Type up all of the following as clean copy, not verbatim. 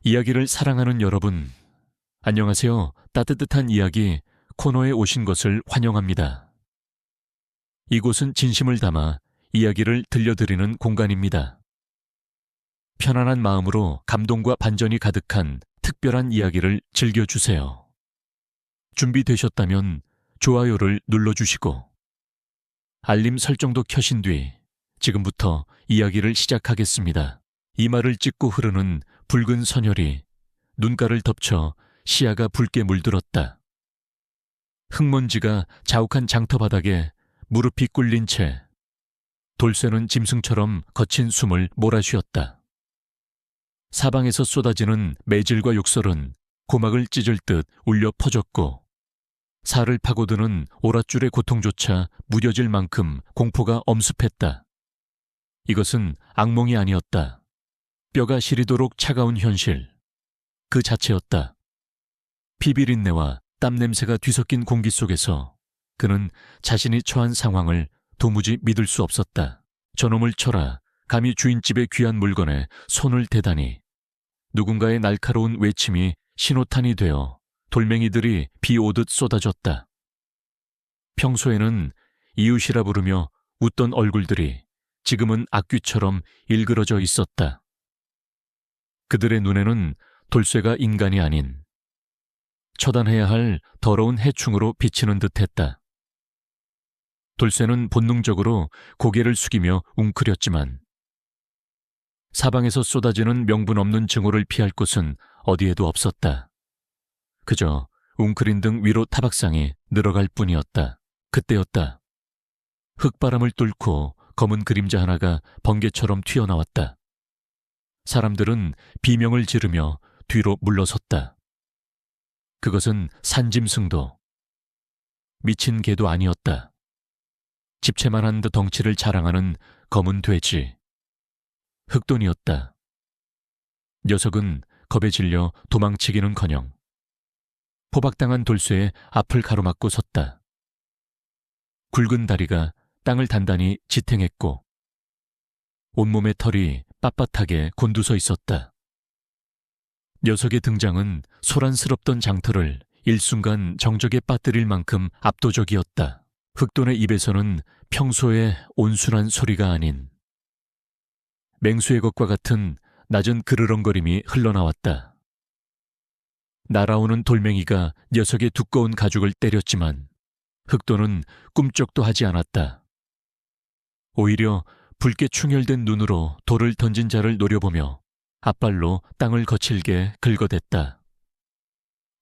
이야기를 사랑하는 여러분, 안녕하세요. 따뜻한 이야기 코너에 오신 것을 환영합니다. 이곳은 진심을 담아 이야기를 들려드리는 공간입니다. 편안한 마음으로 감동과 반전이 가득한 특별한 이야기를 즐겨주세요. 준비되셨다면 좋아요를 눌러주시고 알림 설정도 켜신 뒤 지금부터 이야기를 시작하겠습니다. 이마를 찍고 흐르는 붉은 선혈이 눈가를 덮쳐 시야가 붉게 물들었다. 흙먼지가 자욱한 장터 바닥에 무릎이 꿇린 채 돌쇠는 짐승처럼 거친 숨을 몰아쉬었다. 사방에서 쏟아지는 매질과 욕설은 고막을 찢을 듯 울려 퍼졌고 살을 파고드는 오랏줄의 고통조차 무뎌질 만큼 공포가 엄습했다. 이것은 악몽이 아니었다. 뼈가 시리도록 차가운 현실, 그 자체였다. 피비린내와 땀냄새가 뒤섞인 공기 속에서 그는 자신이 처한 상황을 도무지 믿을 수 없었다. 저놈을 쳐라, 감히 주인집의 귀한 물건에 손을 대다니. 누군가의 날카로운 외침이 신호탄이 되어 돌멩이들이 비 오듯 쏟아졌다. 평소에는 이웃이라 부르며 웃던 얼굴들이 지금은 악귀처럼 일그러져 있었다. 그들의 눈에는 돌쇠가 인간이 아닌 처단해야 할 더러운 해충으로 비치는 듯했다. 돌쇠는 본능적으로 고개를 숙이며 웅크렸지만 사방에서 쏟아지는 명분 없는 증오를 피할 곳은 어디에도 없었다. 그저 웅크린 등 위로 타박상이 늘어갈 뿐이었다. 그때였다. 흙바람을 뚫고 검은 그림자 하나가 번개처럼 튀어나왔다. 사람들은 비명을 지르며 뒤로 물러섰다. 그것은 산짐승도 미친 개도 아니었다. 집채만한 듯 덩치를 자랑하는 검은 돼지, 흑돈이었다. 녀석은 겁에 질려 도망치기는커녕 포박당한 돌쇠의 앞을 가로막고 섰다. 굵은 다리가 땅을 단단히 지탱했고 온몸의 털이 빳빳하게 곤두서 있었다. 녀석의 등장은 소란스럽던 장터를 일순간 정적에 빠뜨릴 만큼 압도적이었다. 흑돈의 입에서는 평소의 온순한 소리가 아닌 맹수의 것과 같은 낮은 그르렁거림이 흘러나왔다. 날아오는 돌멩이가 녀석의 두꺼운 가죽을 때렸지만 흑돈은 꿈쩍도 하지 않았다. 오히려 붉게 충혈된 눈으로 돌을 던진 자를 노려보며 앞발로 땅을 거칠게 긁어댔다.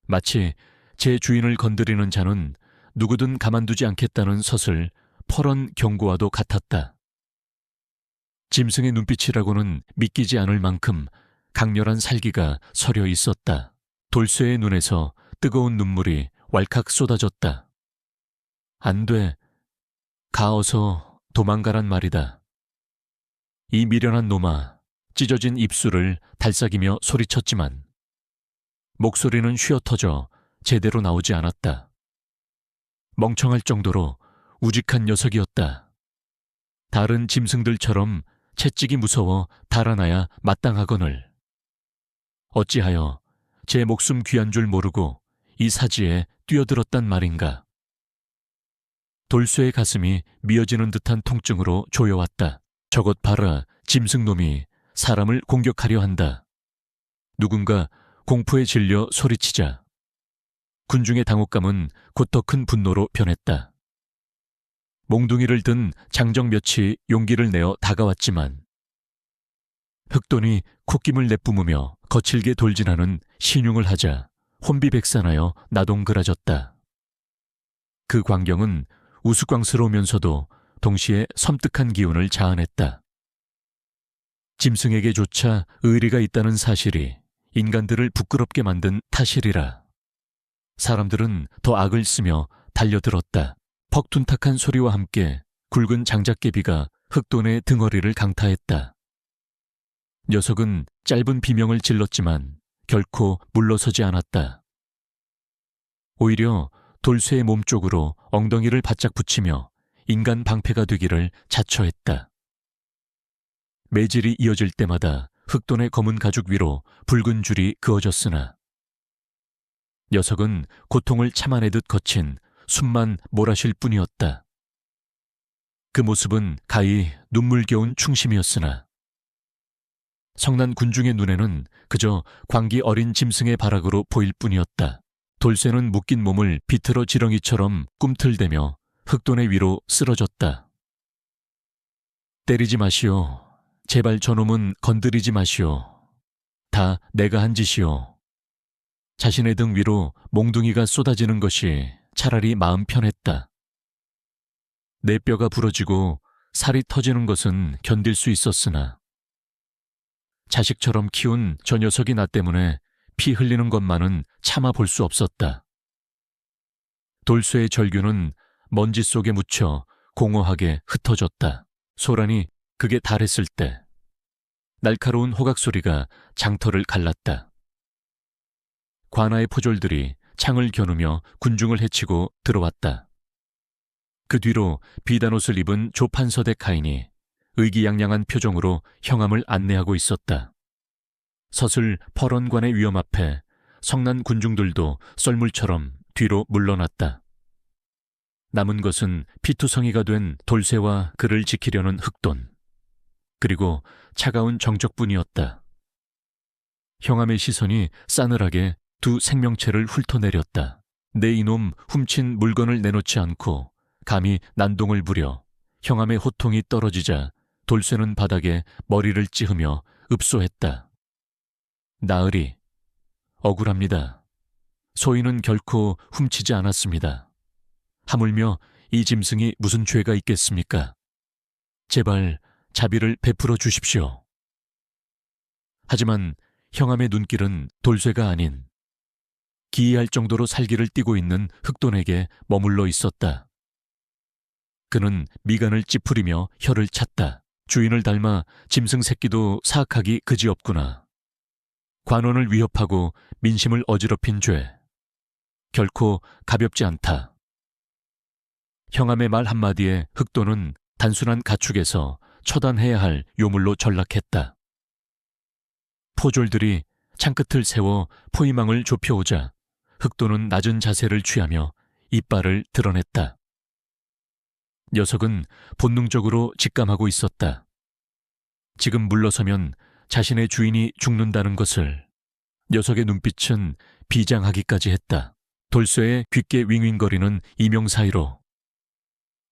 마치 제 주인을 건드리는 자는 누구든 가만두지 않겠다는 서슬 퍼런 경고와도 같았다. 짐승의 눈빛이라고는 믿기지 않을 만큼 강렬한 살기가 서려 있었다. 돌쇠의 눈에서 뜨거운 눈물이 왈칵 쏟아졌다. 안 돼. 가어서 도망가란 말이다. 이 미련한 놈아, 찢어진 입술을 달싹이며 소리쳤지만 목소리는 쉬어터져 제대로 나오지 않았다. 멍청할 정도로 우직한 녀석이었다. 다른 짐승들처럼 채찍이 무서워 달아나야 마땅하거늘 어찌하여 제 목숨 귀한 줄 모르고 이 사지에 뛰어들었단 말인가. 돌쇠의 가슴이 미어지는 듯한 통증으로 조여왔다. 저것 봐라, 짐승놈이 사람을 공격하려 한다. 누군가 공포에 질려 소리치자 군중의 당혹감은 곧 더 큰 분노로 변했다. 몽둥이를 든 장정 몇이 용기를 내어 다가왔지만 흑돈이 콧김을 내뿜으며 거칠게 돌진하는 신용을 하자 혼비백산하여 나동그라졌다. 그 광경은 우스꽝스러우면서도 동시에 섬뜩한 기운을 자아냈다. 짐승에게조차 의리가 있다는 사실이 인간들을 부끄럽게 만든 탓이리라. 사람들은 더 악을 쓰며 달려들었다. 퍽둔탁한 소리와 함께 굵은 장작개비가 흑돈의 등허리를 강타했다. 녀석은 짧은 비명을 질렀지만 결코 물러서지 않았다. 오히려 돌쇠의 몸 쪽으로 엉덩이를 바짝 붙이며 인간 방패가 되기를 자처했다. 매질이 이어질 때마다 흑돈의 검은 가죽 위로 붉은 줄이 그어졌으나 녀석은 고통을 참아내듯 거친 숨만 몰아쉴 뿐이었다. 그 모습은 가히 눈물겨운 충심이었으나 성난 군중의 눈에는 그저 광기 어린 짐승의 발악으로 보일 뿐이었다. 돌쇠는 묶인 몸을 비틀어 지렁이처럼 꿈틀대며 흑돈의 위로 쓰러졌다. 때리지 마시오. 제발 저놈은 건드리지 마시오. 다 내가 한 짓이오. 자신의 등 위로 몽둥이가 쏟아지는 것이 차라리 마음 편했다. 내 뼈가 부러지고 살이 터지는 것은 견딜 수 있었으나 자식처럼 키운 저 녀석이 나 때문에 피 흘리는 것만은 참아 볼 수 없었다. 돌쇠의 절규는 먼지 속에 묻혀 공허하게 흩어졌다. 소란이 극에 달했을 때 날카로운 호각 소리가 장터를 갈랐다. 관아의 포졸들이 창을 겨누며 군중을 해치고 들어왔다. 그 뒤로 비단 옷을 입은 조판서대 카인이 의기양양한 표정으로 형함을 안내하고 있었다. 서슬 퍼런관의 위험 앞에 성난 군중들도 썰물처럼 뒤로 물러났다. 남은 것은 피투성이가 된 돌쇠와 그를 지키려는 흑돈, 그리고 차가운 정적뿐이었다. 형함의 시선이 싸늘하게 두 생명체를 훑어내렸다. 내 이놈 훔친 물건을 내놓지 않고 감히 난동을 부려 형함의 호통이 떨어지자 돌쇠는 바닥에 머리를 찌으며 읍소했다. 나으리, 억울합니다. 소인은 결코 훔치지 않았습니다. 하물며 이 짐승이 무슨 죄가 있겠습니까? 제발 자비를 베풀어 주십시오. 하지만 형함의 눈길은 돌쇠가 아닌 기이할 정도로 살기를 띠고 있는 흑돈에게 머물러 있었다. 그는 미간을 찌푸리며 혀를 찼다. 주인을 닮아 짐승 새끼도 사악하기 그지없구나. 관원을 위협하고 민심을 어지럽힌 죄, 결코 가볍지 않다. 형함의 말 한마디에 흑돈은 단순한 가축에서 처단해야 할 요물로 전락했다. 포졸들이 창끝을 세워 포위망을 좁혀오자 흑돈은 낮은 자세를 취하며 이빨을 드러냈다. 녀석은 본능적으로 직감하고 있었다. 지금 물러서면 자신의 주인이 죽는다는 것을. 녀석의 눈빛은 비장하기까지 했다. 돌쇠의 귓게 윙윙거리는 이명 사이로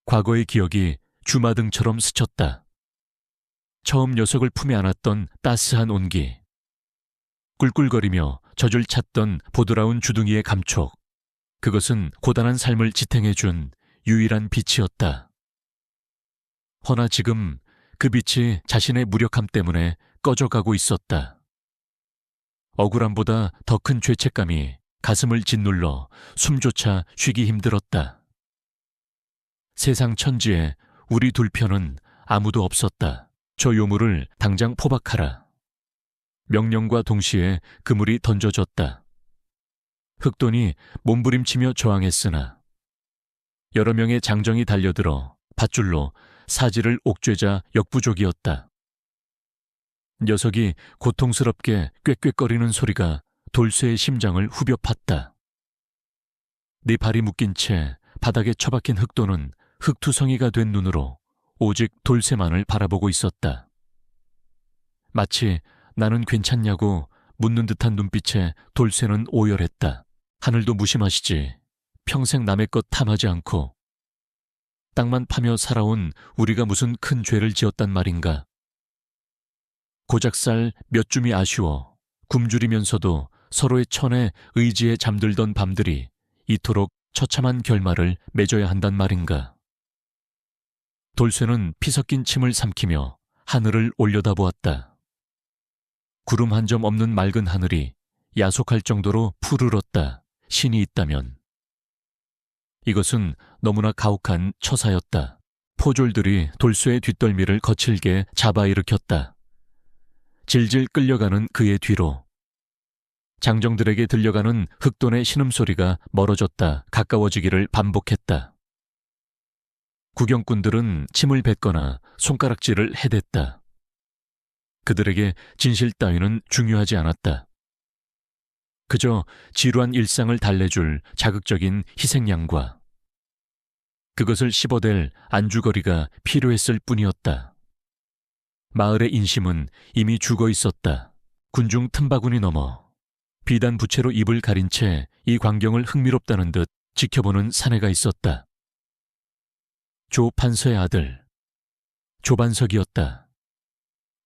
과거의 기억이 주마등처럼 스쳤다. 처음 녀석을 품에 안았던 따스한 온기, 꿀꿀거리며 젖을 찼던 보드라운 주둥이의 감촉, 그것은 고단한 삶을 지탱해준 유일한 빛이었다. 허나 지금 그 빛이 자신의 무력함 때문에 꺼져가고 있었다. 억울함보다 더 큰 죄책감이 가슴을 짓눌러 숨조차 쉬기 힘들었다. 세상 천지에 우리 둘 편은 아무도 없었다. 저 요물을 당장 포박하라. 명령과 동시에 그물이 던져졌다. 흑돈이 몸부림치며 저항했으나 여러 명의 장정이 달려들어 밧줄로 사지를 옥죄자 역부족이었다. 녀석이 고통스럽게 꾀꾀거리는 소리가 돌쇠의 심장을 후벼 팠다. 네 발이 묶인 채 바닥에 처박힌 흑돈은 흑투성이가 된 눈으로 오직 돌쇠만을 바라보고 있었다. 마치 나는 괜찮냐고 묻는 듯한 눈빛에 돌쇠는 오열했다. 하늘도 무심하시지. 평생 남의 것 탐하지 않고 땅만 파며 살아온 우리가 무슨 큰 죄를 지었단 말인가. 고작살 몇 줌이 아쉬워 굶주리면서도 서로의 천에 의지에 잠들던 밤들이 이토록 처참한 결말을 맺어야 한단 말인가. 돌쇠는 피 섞인 침을 삼키며 하늘을 올려다보았다. 구름 한 점 없는 맑은 하늘이 야속할 정도로 푸르렀다. 신이 있다면. 이것은 너무나 가혹한 처사였다. 포졸들이 돌쇠의 뒷덜미를 거칠게 잡아 일으켰다. 질질 끌려가는 그의 뒤로 장정들에게 들려가는 흑돈의 신음소리가 멀어졌다 가까워지기를 반복했다. 구경꾼들은 침을 뱉거나 손가락질을 해댔다. 그들에게 진실 따위는 중요하지 않았다. 그저 지루한 일상을 달래줄 자극적인 희생양과 그것을 씹어댈 안주거리가 필요했을 뿐이었다. 마을의 인심은 이미 죽어 있었다. 군중 틈바구니 넘어 비단 부채로 입을 가린 채 이 광경을 흥미롭다는 듯 지켜보는 사내가 있었다. 조 판서의 아들 조반석이었다.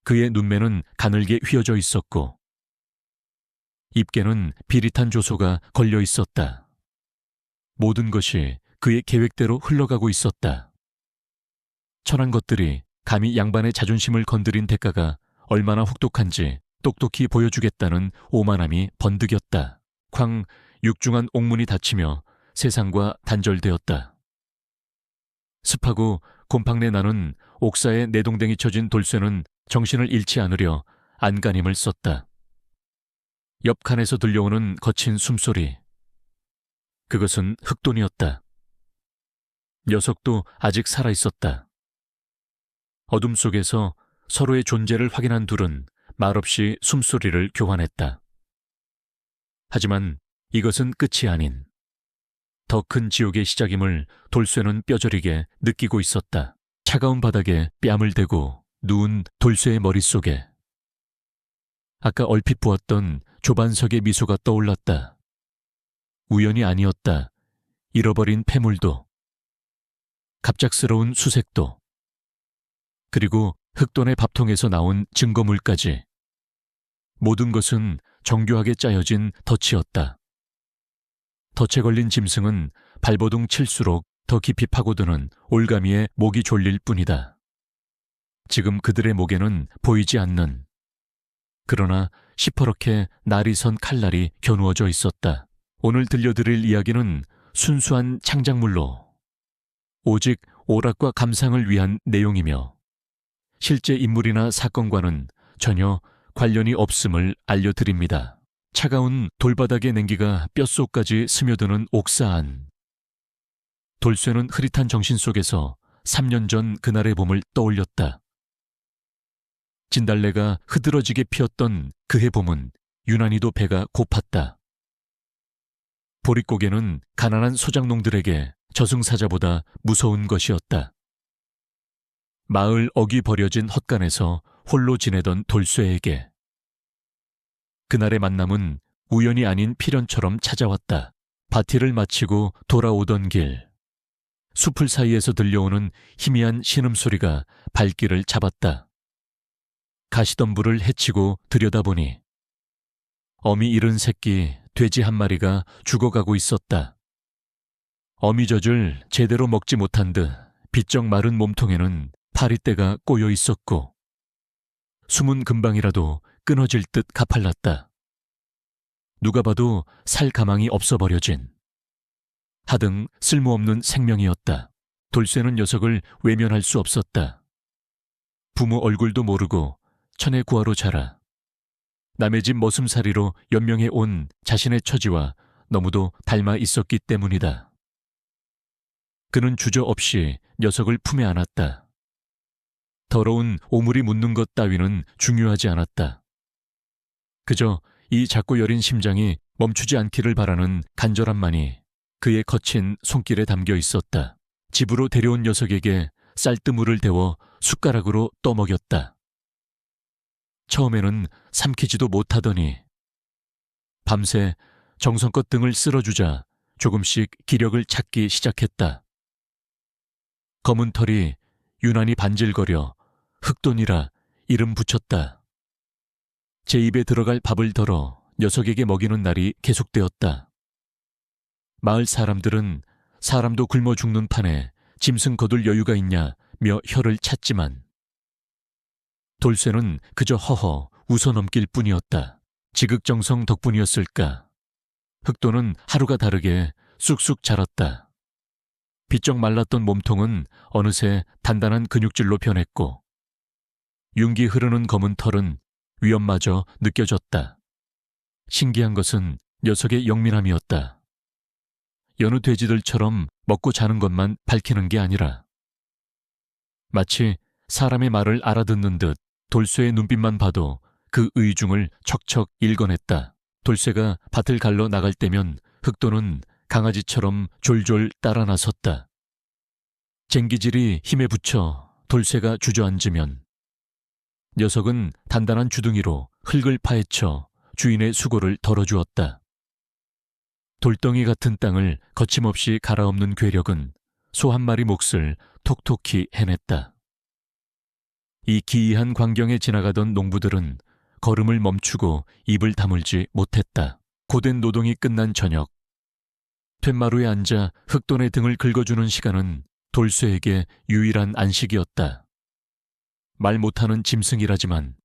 그의 눈매는 가늘게 휘어져 있었고 입게는 비릿한 조소가 걸려 있었다. 모든 것이 그의 계획대로 흘러가고 있었다. 천한 것들이 감히 양반의 자존심을 건드린 대가가 얼마나 혹독한지 똑똑히 보여주겠다는 오만함이 번득였다. 쾅 육중한 옥문이 닫히며 세상과 단절되었다. 습하고 곰팡내 나는 옥사에 내동댕이 쳐진 돌쇠는 정신을 잃지 않으려 안간힘을 썼다. 옆 칸에서 들려오는 거친 숨소리. 그것은 흑돈이었다. 녀석도 아직 살아있었다. 어둠 속에서 서로의 존재를 확인한 둘은 말없이 숨소리를 교환했다. 하지만 이것은 끝이 아닌 더 큰 지옥의 시작임을 돌쇠는 뼈저리게 느끼고 있었다. 차가운 바닥에 뺨을 대고 누운 돌쇠의 머릿속에 아까 얼핏 보았던 조반석의 미소가 떠올랐다. 우연이 아니었다. 잃어버린 폐물도, 갑작스러운 수색도, 그리고 흑돈의 밥통에서 나온 증거물까지. 모든 것은 정교하게 짜여진 덫이었다. 덫에 걸린 짐승은 발버둥 칠수록 더 깊이 파고드는 올가미에 목이 졸릴 뿐이다. 지금 그들의 목에는 보이지 않는, 그러나 시퍼렇게 날이 선 칼날이 겨누어져 있었다. 오늘 들려드릴 이야기는 순수한 창작물로 오직 오락과 감상을 위한 내용이며 실제 인물이나 사건과는 전혀 관련이 없음을 알려드립니다. 차가운 돌바닥의 냉기가 뼛속까지 스며드는 옥사 안. 돌쇠는 흐릿한 정신 속에서 3년 전 그날의 봄을 떠올렸다. 진달래가 흐드러지게 피었던 그해 봄은 유난히도 배가 고팠다. 보릿고개는 가난한 소작농들에게 저승사자보다 무서운 것이었다. 마을 어귀 버려진 헛간에서 홀로 지내던 돌쇠에게 그날의 만남은 우연이 아닌 필연처럼 찾아왔다. 바티를 마치고 돌아오던 길, 숲을 사이에서 들려오는 희미한 신음소리가 발길을 잡았다. 가시덤불을 헤치고 들여다보니 어미 잃은 새끼 돼지 한 마리가 죽어가고 있었다. 어미젖을 제대로 먹지 못한 듯 비쩍 마른 몸통에는 파리떼가 꼬여 있었고 숨은 금방이라도 끊어질 듯 가팔랐다. 누가 봐도 살 가망이 없어버려진 하등 쓸모없는 생명이었다. 돌쇠는 녀석을 외면할 수 없었다. 부모 얼굴도 모르고 천의 구하로 자라 남의 집 머슴살이로 연명해 온 자신의 처지와 너무도 닮아 있었기 때문이다. 그는 주저없이 녀석을 품에 안았다. 더러운 오물이 묻는 것 따위는 중요하지 않았다. 그저 이 작고 여린 심장이 멈추지 않기를 바라는 간절함만이 그의 거친 손길에 담겨 있었다. 집으로 데려온 녀석에게 쌀뜨물을 데워 숟가락으로 떠먹였다. 처음에는 삼키지도 못하더니 밤새 정성껏 등을 쓸어주자 조금씩 기력을 찾기 시작했다. 검은 털이 유난히 반질거려 흑돈이라 이름 붙였다. 제 입에 들어갈 밥을 덜어 녀석에게 먹이는 날이 계속되었다. 마을 사람들은 사람도 굶어 죽는 판에 짐승 거둘 여유가 있냐며 혀를 찼지만 돌쇠는 그저 허허 웃어넘길 뿐이었다. 지극정성 덕분이었을까. 흑돈은 하루가 다르게 쑥쑥 자랐다. 비쩍 말랐던 몸통은 어느새 단단한 근육질로 변했고 윤기 흐르는 검은 털은 위험마저 느껴졌다. 신기한 것은 녀석의 영민함이었다. 여느 돼지들처럼 먹고 자는 것만 밝히는 게 아니라 마치 사람의 말을 알아듣는 듯 돌쇠의 눈빛만 봐도 그 의중을 척척 읽어냈다. 돌쇠가 밭을 갈러 나갈 때면 흑도는 강아지처럼 졸졸 따라 나섰다. 쟁기질이 힘에 붙여 돌쇠가 주저앉으면 녀석은 단단한 주둥이로 흙을 파헤쳐 주인의 수고를 덜어주었다. 돌덩이 같은 땅을 거침없이 갈아엎는 괴력은 소 한 마리 몫을 톡톡히 해냈다. 이 기이한 광경에 지나가던 농부들은 걸음을 멈추고 입을 다물지 못했다. 고된 노동이 끝난 저녁, 툇마루에 앉아 흑돈의 등을 긁어주는 시간은 돌쇠에게 유일한 안식이었다. 말 못하는 짐승이라지만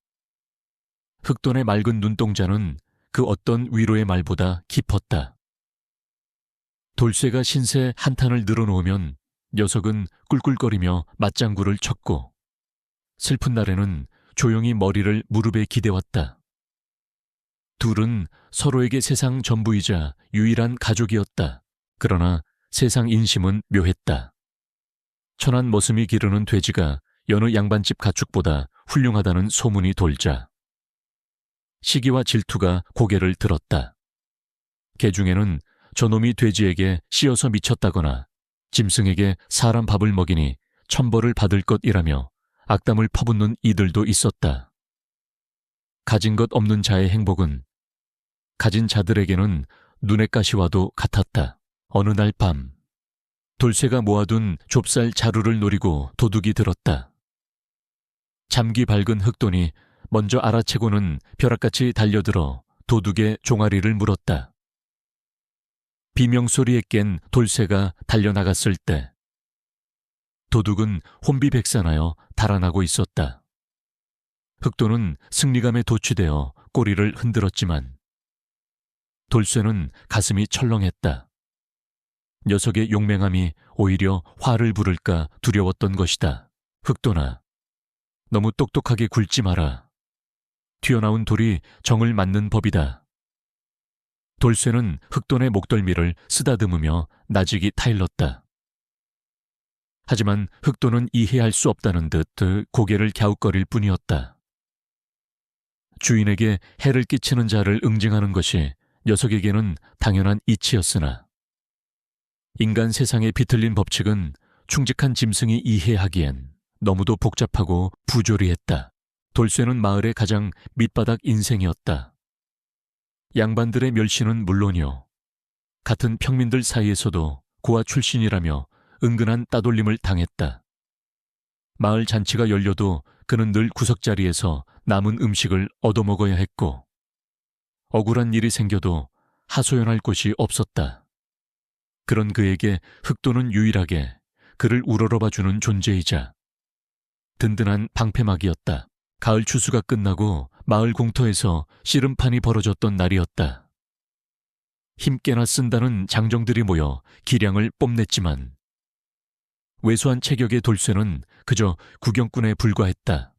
흑돈의 맑은 눈동자는 그 어떤 위로의 말보다 깊었다. 돌쇠가 신세 한탄을 늘어놓으면 녀석은 꿀꿀거리며 맞장구를 쳤고 슬픈 날에는 조용히 머리를 무릎에 기대왔다. 둘은 서로에게 세상 전부이자 유일한 가족이었다. 그러나 세상 인심은 묘했다. 천한 머슴이 기르는 돼지가 여느 양반집 가축보다 훌륭하다는 소문이 돌자 시기와 질투가 고개를 들었다. 개중에는 저놈이 돼지에게 씌어서 미쳤다거나 짐승에게 사람 밥을 먹이니 천벌을 받을 것이라며 악담을 퍼붓는 이들도 있었다. 가진 것 없는 자의 행복은 가진 자들에게는 눈의 가시와도 같았다. 어느 날 밤, 돌쇠가 모아둔 좁쌀 자루를 노리고 도둑이 들었다. 잠기 밝은 흑돈이 먼저 알아채고는 벼락같이 달려들어 도둑의 종아리를 물었다. 비명소리에 깬 돌쇠가 달려나갔을 때 도둑은 혼비백산하여 달아나고 있었다. 흑돈은 승리감에 도취되어 꼬리를 흔들었지만 돌쇠는 가슴이 철렁했다. 녀석의 용맹함이 오히려 화를 부를까 두려웠던 것이다. 흑돈아, 너무 똑똑하게 굴지 마라. 튀어나온 돌이 정을 맞는 법이다. 돌쇠는 흑돈의 목덜미를 쓰다듬으며 나직이 타일렀다. 하지만 흑돈은 이해할 수 없다는 듯 고개를 갸웃거릴 뿐이었다. 주인에게 해를 끼치는 자를 응징하는 것이 녀석에게는 당연한 이치였으나 인간 세상의 비틀린 법칙은 충직한 짐승이 이해하기엔 너무도 복잡하고 부조리했다. 돌쇠는 마을의 가장 밑바닥 인생이었다. 양반들의 멸시는 물론이요, 같은 평민들 사이에서도 고아 출신이라며 은근한 따돌림을 당했다. 마을 잔치가 열려도 그는 늘 구석자리에서 남은 음식을 얻어먹어야 했고 억울한 일이 생겨도 하소연할 곳이 없었다. 그런 그에게 흑돈은 유일하게 그를 우러러봐주는 존재이자 든든한 방패막이었다. 가을 추수가 끝나고 마을 공터에서 씨름판이 벌어졌던 날이었다. 힘께나 쓴다는 장정들이 모여 기량을 뽐냈지만 왜소한 체격의 돌쇠는 그저 구경꾼에 불과했다.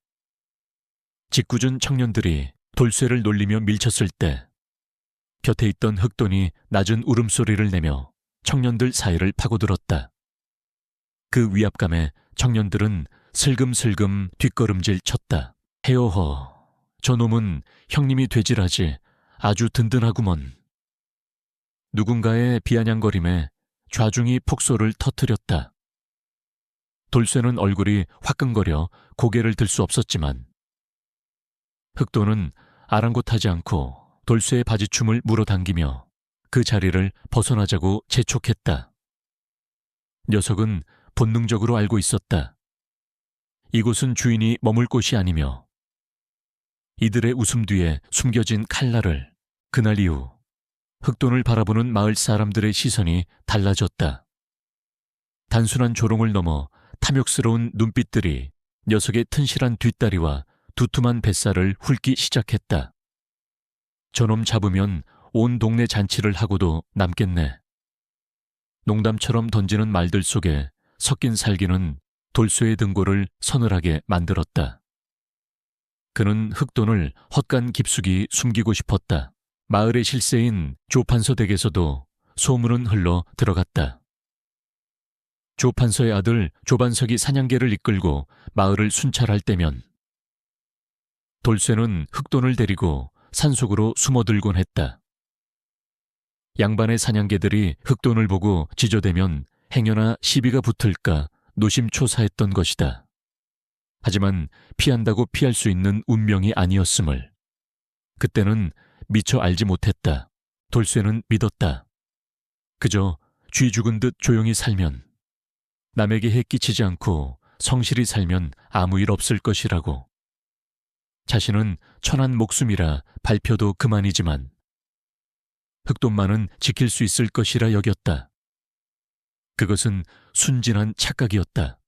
짓궂은 청년들이 돌쇠를 놀리며 밀쳤을 때 곁에 있던 흑돈이 낮은 울음소리를 내며 청년들 사이를 파고들었다. 그 위압감에 청년들은 슬금슬금 뒷걸음질 쳤다. 헤어허, 저놈은 형님이 되질하지 아주 든든하구먼. 누군가의 비아냥거림에 좌중이 폭소를 터뜨렸다. 돌쇠는 얼굴이 화끈거려 고개를 들 수 없었지만 흑돈은 아랑곳하지 않고 돌쇠의 바지춤을 물어당기며 그 자리를 벗어나자고 재촉했다. 녀석은 본능적으로 알고 있었다. 이곳은 주인이 머물 곳이 아니며 이들의 웃음 뒤에 숨겨진 칼날을. 그날 이후 흑돈을 바라보는 마을 사람들의 시선이 달라졌다. 단순한 조롱을 넘어 탐욕스러운 눈빛들이 녀석의 튼실한 뒷다리와 두툼한 뱃살을 훑기 시작했다. 저놈 잡으면 온 동네 잔치를 하고도 남겠네. 농담처럼 던지는 말들 속에 섞인 살기는 돌쇠의 등골을 서늘하게 만들었다. 그는 흑돈을 헛간 깊숙이 숨기고 싶었다. 마을의 실세인 조판서 댁에서도 소문은 흘러 들어갔다. 조판서의 아들 조반석이 사냥개를 이끌고 마을을 순찰할 때면 돌쇠는 흑돈을 데리고 산속으로 숨어들곤 했다. 양반의 사냥개들이 흑돈을 보고 지저대면 행여나 시비가 붙을까 노심초사했던 것이다. 하지만 피한다고 피할 수 있는 운명이 아니었음을 그때는 미처 알지 못했다. 돌쇠는 믿었다. 그저 쥐 죽은 듯 조용히 살면, 남에게 해 끼치지 않고 성실히 살면 아무 일 없을 것이라고. 자신은 천한 목숨이라 발표도 그만이지만 흑돈만은 지킬 수 있을 것이라 여겼다. 그것은 순진한 착각이었다.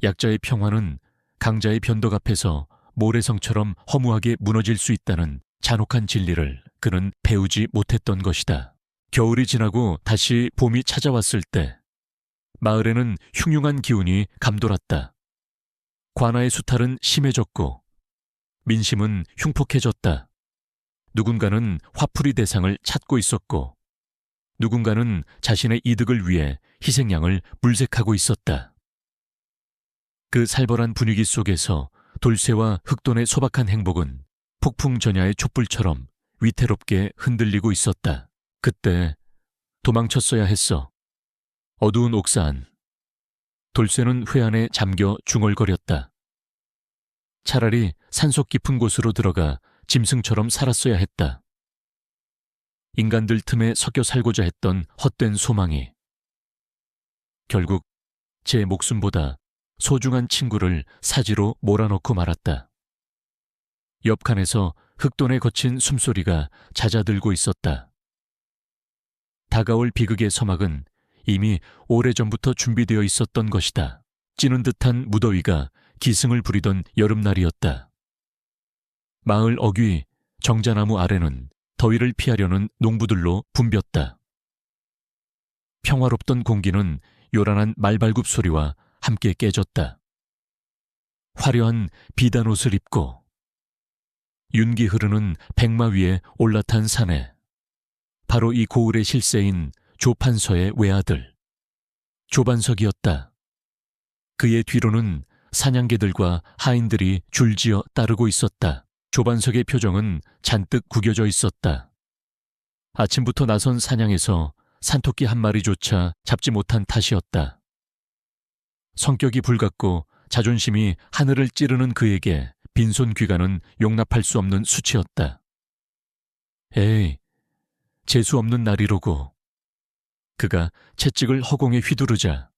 약자의 평화는 강자의 변덕 앞에서 모래성처럼 허무하게 무너질 수 있다는 잔혹한 진리를 그는 배우지 못했던 것이다. 겨울이 지나고 다시 봄이 찾아왔을 때 마을에는 흉흉한 기운이 감돌았다. 관아의 수탈은 심해졌고 민심은 흉폭해졌다. 누군가는 화풀이 대상을 찾고 있었고 누군가는 자신의 이득을 위해 희생양을 물색하고 있었다. 그 살벌한 분위기 속에서 돌쇠와 흑돈의 소박한 행복은 폭풍전야의 촛불처럼 위태롭게 흔들리고 있었다. 그때 도망쳤어야 했어. 어두운 옥산. 돌쇠는 회한에 잠겨 중얼거렸다. 차라리 산속 깊은 곳으로 들어가 짐승처럼 살았어야 했다. 인간들 틈에 섞여 살고자 했던 헛된 소망이 결국 제 목숨보다 소중한 친구를 사지로 몰아넣고 말았다. 옆칸에서 흑돈에 거친 숨소리가 잦아들고 있었다. 다가올 비극의 서막은 이미 오래전부터 준비되어 있었던 것이다. 찌는 듯한 무더위가 기승을 부리던 여름날이었다. 마을 어귀 정자나무 아래는 더위를 피하려는 농부들로 붐볐다. 평화롭던 공기는 요란한 말발굽 소리와 함께 깨졌다. 화려한 비단 옷을 입고 윤기 흐르는 백마 위에 올라탄 사내, 바로 이 고을의 실세인 조판서의 외아들 조반석이었다. 그의 뒤로는 사냥개들과 하인들이 줄지어 따르고 있었다. 조반석의 표정은 잔뜩 구겨져 있었다. 아침부터 나선 사냥에서 산토끼 한 마리조차 잡지 못한 탓이었다. 성격이 불같고 자존심이 하늘을 찌르는 그에게 빈손 귀가는 용납할 수 없는 수치였다. 에이, 재수 없는 날이로고. 그가 채찍을 허공에 휘두르자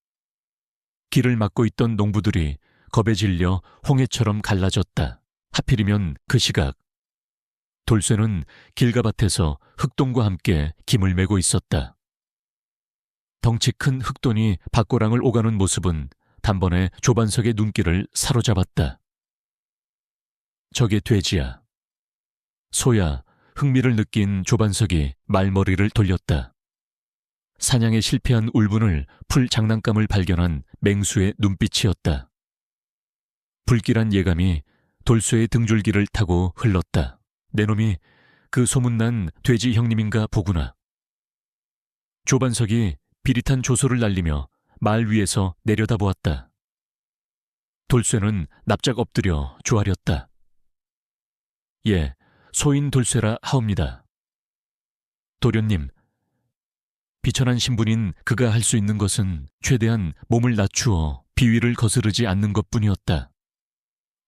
길을 막고 있던 농부들이 겁에 질려 홍해처럼 갈라졌다. 하필이면 그 시각 돌쇠는 길가밭에서 흑돈과 함께 김을 메고 있었다. 덩치 큰 흑돈이 밭고랑을 오가는 모습은 단번에 조반석의 눈길을 사로잡았다. 저게 돼지야. 소야. 흥미를 느낀 조반석이 말머리를 돌렸다. 사냥에 실패한 울분을 풀 장난감을 발견한 맹수의 눈빛이었다. 불길한 예감이 돌쇠의 등줄기를 타고 흘렀다. 내 놈이 그 소문난 돼지 형님인가 보구나. 조반석이 비릿한 조소를 날리며 말 위에서 내려다보았다. 돌쇠는 납작 엎드려 조아렸다. 예, 소인 돌쇠라 하옵니다. 도련님, 비천한 신분인 그가 할 수 있는 것은 최대한 몸을 낮추어 비위를 거스르지 않는 것뿐이었다.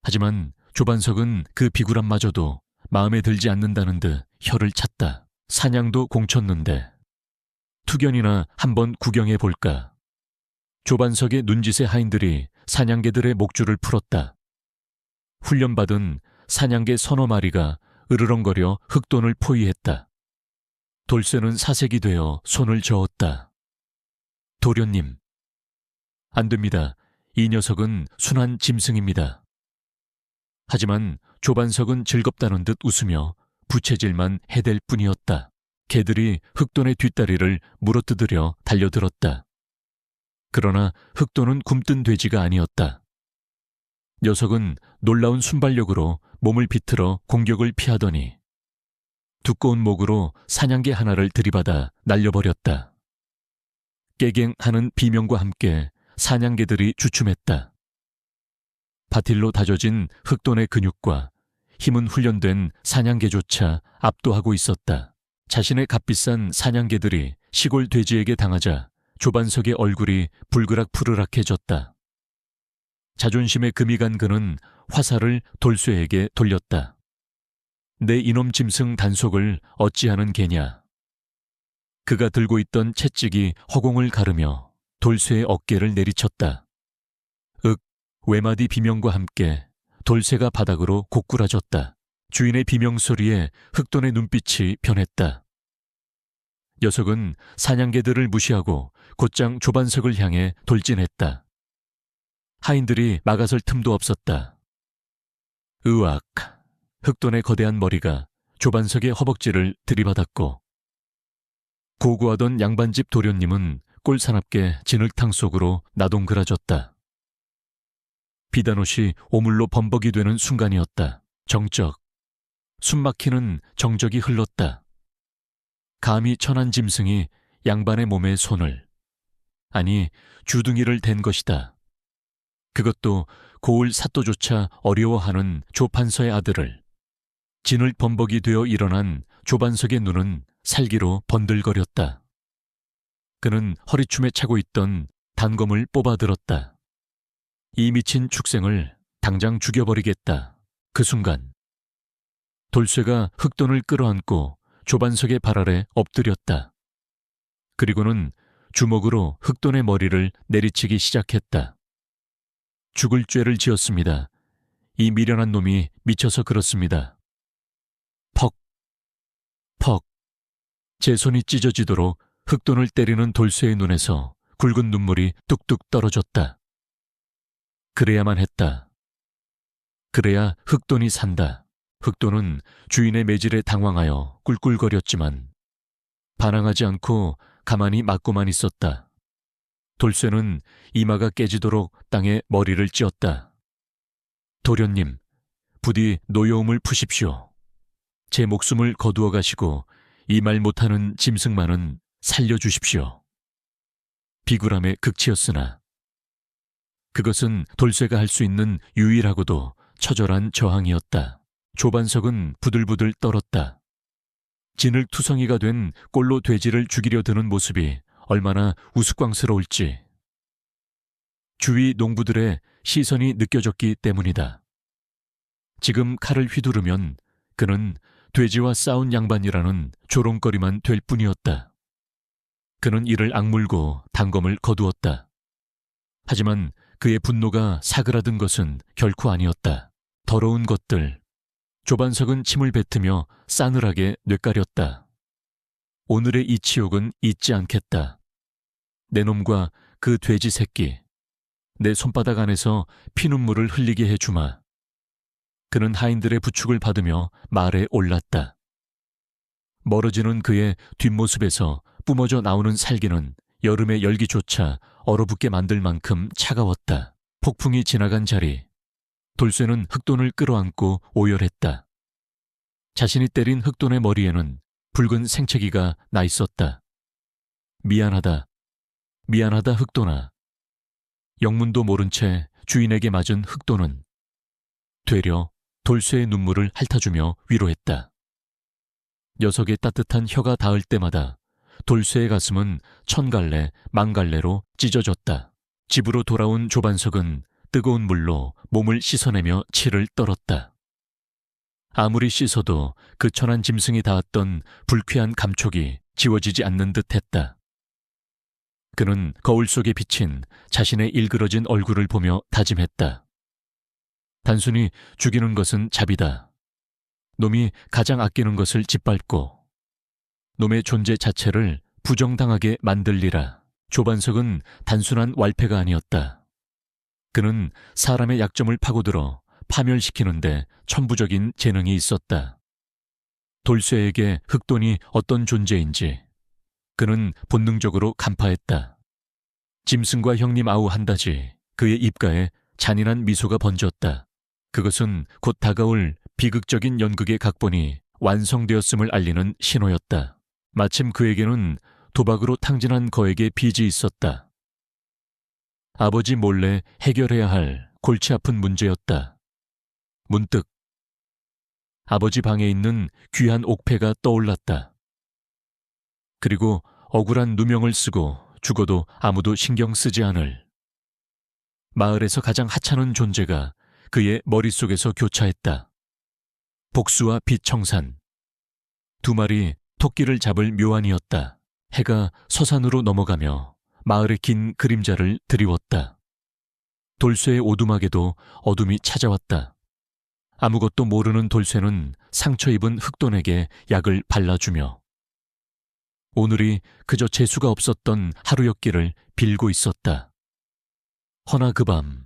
하지만 조반석은 그 비굴함마저도 마음에 들지 않는다는 듯 혀를 찼다. 사냥도 공쳤는데 투견이나 한번 구경해 볼까. 조반석의 눈짓의 하인들이 사냥개들의 목줄을 풀었다. 훈련받은 사냥개 서너 마리가 으르렁거려 흑돈을 포위했다. 돌쇠는 사색이 되어 손을 저었다. 도련님, 안 됩니다. 이 녀석은 순한 짐승입니다. 하지만 조반석은 즐겁다는 듯 웃으며 부채질만 해댈 뿐이었다. 개들이 흑돈의 뒷다리를 물어뜯으려 달려들었다. 그러나 흑돈은 굼뜬 돼지가 아니었다. 녀석은 놀라운 순발력으로 몸을 비틀어 공격을 피하더니 두꺼운 목으로 사냥개 하나를 들이받아 날려버렸다. 깨갱하는 비명과 함께 사냥개들이 주춤했다. 바틸로 다져진 흑돈의 근육과 힘은 훈련된 사냥개조차 압도하고 있었다. 자신의 값비싼 사냥개들이 시골 돼지에게 당하자 조반석의 얼굴이 불그락푸르락해졌다. 자존심에 금이 간 그는 화살을 돌쇠에게 돌렸다. 내 이놈 짐승 단속을 어찌하는 개냐. 그가 들고 있던 채찍이 허공을 가르며 돌쇠의 어깨를 내리쳤다. 외마디 비명과 함께 돌쇠가 바닥으로 고꾸라졌다. 주인의 비명소리에 흑돈의 눈빛이 변했다. 녀석은 사냥개들을 무시하고 곧장 조반석을 향해 돌진했다. 하인들이 막아설 틈도 없었다. 으악! 흑돈의 거대한 머리가 조반석의 허벅지를 들이받았고 고고하던 양반집 도련님은 꼴사납게 진흙탕 속으로 나동그라졌다. 비단옷이 오물로 범벅이 되는 순간이었다. 정적, 숨막히는 정적이 흘렀다. 감히 천한 짐승이 양반의 몸에 손을, 아니 주둥이를 댄 것이다. 그것도 고을 사또조차 어려워하는 조판서의 아들을. 진을 범벅이 되어 일어난 조반석의 눈은 살기로 번들거렸다. 그는 허리춤에 차고 있던 단검을 뽑아들었다. 이 미친 축생을 당장 죽여버리겠다. 그 순간 돌쇠가 흑돈을 끌어안고 조반석의 발 아래 엎드렸다. 그리고는 주먹으로 흑돈의 머리를 내리치기 시작했다. 죽을 죄를 지었습니다. 이 미련한 놈이 미쳐서 그렇습니다. 퍽, 퍽. 제 손이 찢어지도록 흑돈을 때리는 돌쇠의 눈에서 굵은 눈물이 뚝뚝 떨어졌다. 그래야만 했다. 그래야 흑돈이 산다. 흑돈은 주인의 매질에 당황하여 꿀꿀거렸지만 반항하지 않고 가만히 맞고만 있었다. 돌쇠는 이마가 깨지도록 땅에 머리를 찧었다. 도련님, 부디 노여움을 푸십시오. 제 목숨을 거두어 가시고 이 말 못하는 짐승만은 살려주십시오. 비굴함의 극치였으나 그것은 돌쇠가 할 수 있는 유일하고도 처절한 저항이었다. 조반석은 부들부들 떨었다. 진흙투성이가 된 꼴로 돼지를 죽이려 드는 모습이 얼마나 우스꽝스러울지. 주위 농부들의 시선이 느껴졌기 때문이다. 지금 칼을 휘두르면 그는 돼지와 싸운 양반이라는 조롱거리만 될 뿐이었다. 그는 이를 악물고 단검을 거두었다. 하지만 그의 분노가 사그라든 것은 결코 아니었다. 더러운 것들. 조반석은 침을 뱉으며 싸늘하게 뇌까렸다. 오늘의 이 치욕은 잊지 않겠다. 내 놈과 그 돼지 새끼. 내 손바닥 안에서 피눈물을 흘리게 해주마. 그는 하인들의 부축을 받으며 말에 올랐다. 멀어지는 그의 뒷모습에서 뿜어져 나오는 살기는 여름의 열기조차 얼어붙게 만들 만큼 차가웠다. 폭풍이 지나간 자리. 돌쇠는 흑돈을 끌어안고 오열했다. 자신이 때린 흑돈의 머리에는 붉은 생채기가 나 있었다. 미안하다. 미안하다 흑돈아. 영문도 모른 채 주인에게 맞은 흑돈은 되려 돌쇠의 눈물을 핥아주며 위로했다. 녀석의 따뜻한 혀가 닿을 때마다 돌쇠의 가슴은 천갈래 만갈래로 찢어졌다. 집으로 돌아온 조반석은 뜨거운 물로 몸을 씻어내며 치를 떨었다. 아무리 씻어도 그 천한 짐승이 닿았던 불쾌한 감촉이 지워지지 않는 듯했다. 그는 거울 속에 비친 자신의 일그러진 얼굴을 보며 다짐했다. 단순히 죽이는 것은 잡이다. 놈이 가장 아끼는 것을 짓밟고 놈의 존재 자체를 부정당하게 만들리라. 조반석은 단순한 왈패가 아니었다. 그는 사람의 약점을 파고들어 파멸시키는데 천부적인 재능이 있었다. 돌쇠에게 흑돈이 어떤 존재인지 그는 본능적으로 간파했다. 짐승과 형님 아우 한다지 그의 입가에 잔인한 미소가 번졌다. 그것은 곧 다가올 비극적인 연극의 각본이 완성되었음을 알리는 신호였다. 마침 그에게는 도박으로 탕진한 거액의 빚이 있었다. 아버지 몰래 해결해야 할 골치 아픈 문제였다. 문득 아버지 방에 있는 귀한 옥패가 떠올랐다. 그리고 억울한 누명을 쓰고 죽어도 아무도 신경 쓰지 않을 마을에서 가장 하찮은 존재가 그의 머릿속에서 교차했다. 복수와 빛청산. 두 마리 토끼를 잡을 묘안이었다. 해가 서산으로 넘어가며 마을의 긴 그림자를 드리웠다. 돌쇠의 오두막에도 어둠이 찾아왔다. 아무것도 모르는 돌쇠는 상처 입은 흑돈에게 약을 발라주며 오늘이 그저 재수가 없었던 하루였기를 빌고 있었다. 허나 그 밤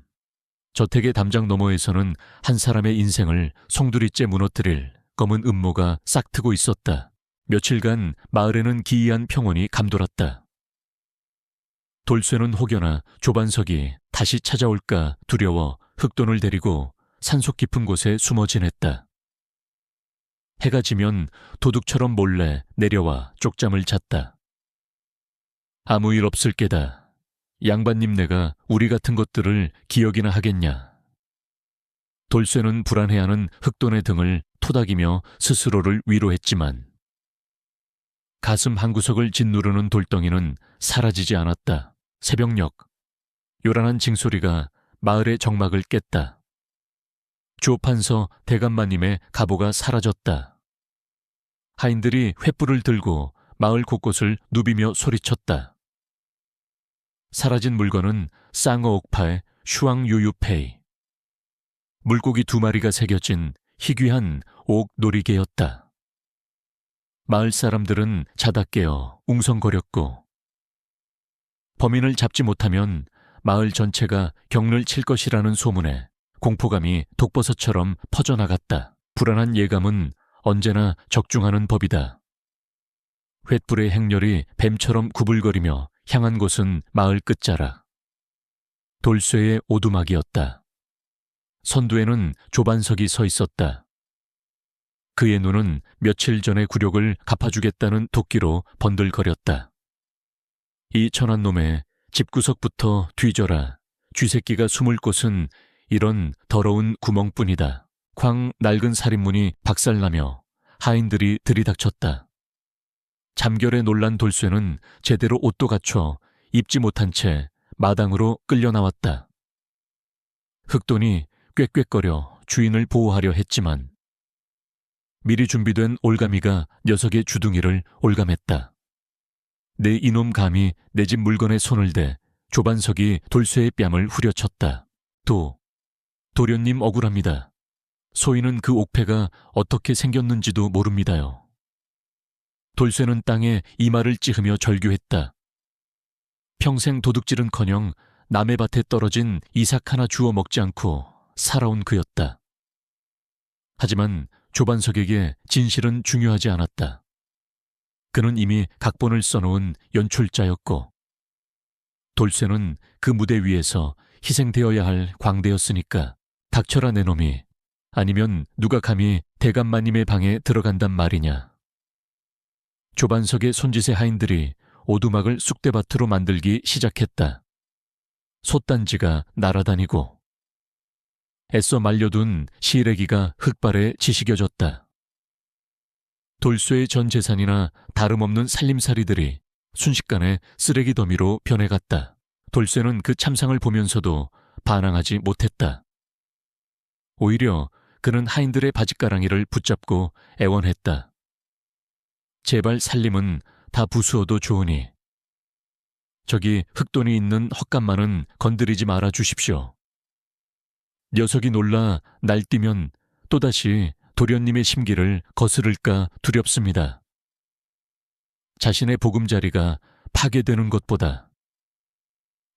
저택의 담장 너머에서는 한 사람의 인생을 송두리째 무너뜨릴 검은 음모가 싹트고 있었다. 며칠간 마을에는 기이한 평온이 감돌았다. 돌쇠는 혹여나 조반석이 다시 찾아올까 두려워 흑돈을 데리고 산속 깊은 곳에 숨어 지냈다. 해가 지면 도둑처럼 몰래 내려와 쪽잠을 잤다. 아무 일 없을 게다. 양반님 내가 우리 같은 것들을 기억이나 하겠냐. 돌쇠는 불안해하는 흑돈의 등을 토닥이며 스스로를 위로했지만 가슴 한구석을 짓누르는 돌덩이는 사라지지 않았다. 새벽녘 요란한 징소리가 마을의 정막을 깼다. 조판서 대감마님의 갑오가 사라졌다. 하인들이 횃불을 들고 마을 곳곳을 누비며 소리쳤다. 사라진 물건은 쌍어 옥파의 슈왕유유페이. 물고기 2마리가 새겨진 희귀한 옥 놀이개였다. 마을 사람들은 자다 깨어 웅성거렸고 범인을 잡지 못하면 마을 전체가 경를 칠 것이라는 소문에 공포감이 독버섯처럼 퍼져나갔다. 불안한 예감은 언제나 적중하는 법이다. 횃불의 행렬이 뱀처럼 구불거리며 향한 곳은 마을 끝자락. 돌쇠의 오두막이었다. 선두에는 조반석이 서 있었다. 그의 눈은 며칠 전의 굴욕을 갚아주겠다는 도끼로 번들거렸다. 이 천한 놈의 집구석부터 뒤져라. 쥐새끼가 숨을 곳은 이런 더러운 구멍뿐이다. 쾅 낡은 살인문이 박살나며 하인들이 들이닥쳤다. 잠결에 놀란 돌쇠는 제대로 옷도 갖춰 입지 못한 채 마당으로 끌려 나왔다. 흑돈이 꾀꾀거려 주인을 보호하려 했지만 미리 준비된 올가미가 녀석의 주둥이를 올감했다. 내 이놈 감히 내 집 물건에 손을 대 조반석이 돌쇠의 뺨을 후려쳤다. 도련님 억울합니다. 소인은 그 옥패가 어떻게 생겼는지도 모릅니다요. 돌쇠는 땅에 이마를 찌르며 절규했다. 평생 도둑질은커녕 남의 밭에 떨어진 이삭 하나 주워 먹지 않고 살아온 그였다. 하지만 조반석에게 진실은 중요하지 않았다. 그는 이미 각본을 써놓은 연출자였고 돌쇠는 그 무대 위에서 희생되어야 할 광대였으니까 닥쳐라 내 놈이. 아니면 누가 감히 대감마님의 방에 들어간단 말이냐. 조반석의 손짓의 하인들이 오두막을 쑥대밭으로 만들기 시작했다. 솥단지가 날아다니고 애써 말려둔 시래기가 흙발에 지시겨졌다. 돌쇠의 전 재산이나 다름없는 살림살이들이 순식간에 쓰레기 더미로 변해갔다. 돌쇠는 그 참상을 보면서도 반항하지 못했다. 오히려 그는 하인들의 바짓가랑이를 붙잡고 애원했다. 제발 살림은 다 부수어도 좋으니 저기 흑돈이 있는 헛간만은 건드리지 말아 주십시오. 녀석이 놀라 날뛰면 또다시 도련님의 심기를 거스를까 두렵습니다. 자신의 보금자리가 파괴되는 것보다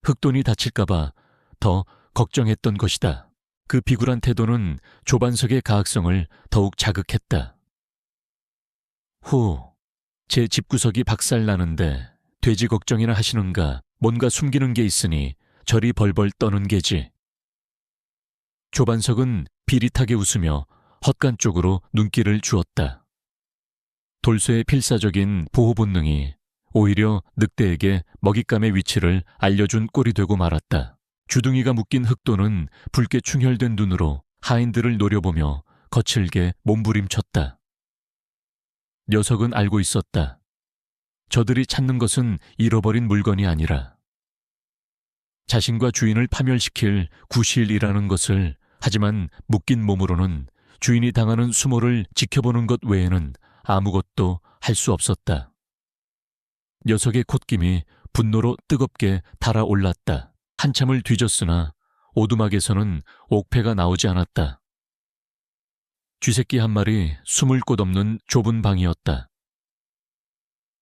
흑돈이 다칠까봐 더 걱정했던 것이다. 그 비굴한 태도는 조반석의 가학성을 더욱 자극했다. 제 집구석이 박살나는데 돼지 걱정이나 하시는가. 뭔가 숨기는 게 있으니 저리 벌벌 떠는 게지. 조반석은 비릿하게 웃으며 헛간 쪽으로 눈길을 주었다. 돌쇠의 필사적인 보호 본능이 오히려 늑대에게 먹잇감의 위치를 알려준 꼴이 되고 말았다. 주둥이가 묶인 흑돈은 붉게 충혈된 눈으로 하인들을 노려보며 거칠게 몸부림쳤다. 녀석은 알고 있었다. 저들이 찾는 것은 잃어버린 물건이 아니라 자신과 주인을 파멸시킬 구실이라는 것을, 하지만 묶인 몸으로는 주인이 당하는 수모를 지켜보는 것 외에는 아무것도 할 수 없었다. 녀석의 콧김이 분노로 뜨겁게 달아올랐다. 한참을 뒤졌으나 오두막에서는 옥패가 나오지 않았다. 쥐새끼 한 마리 숨을 곳 없는 좁은 방이었다.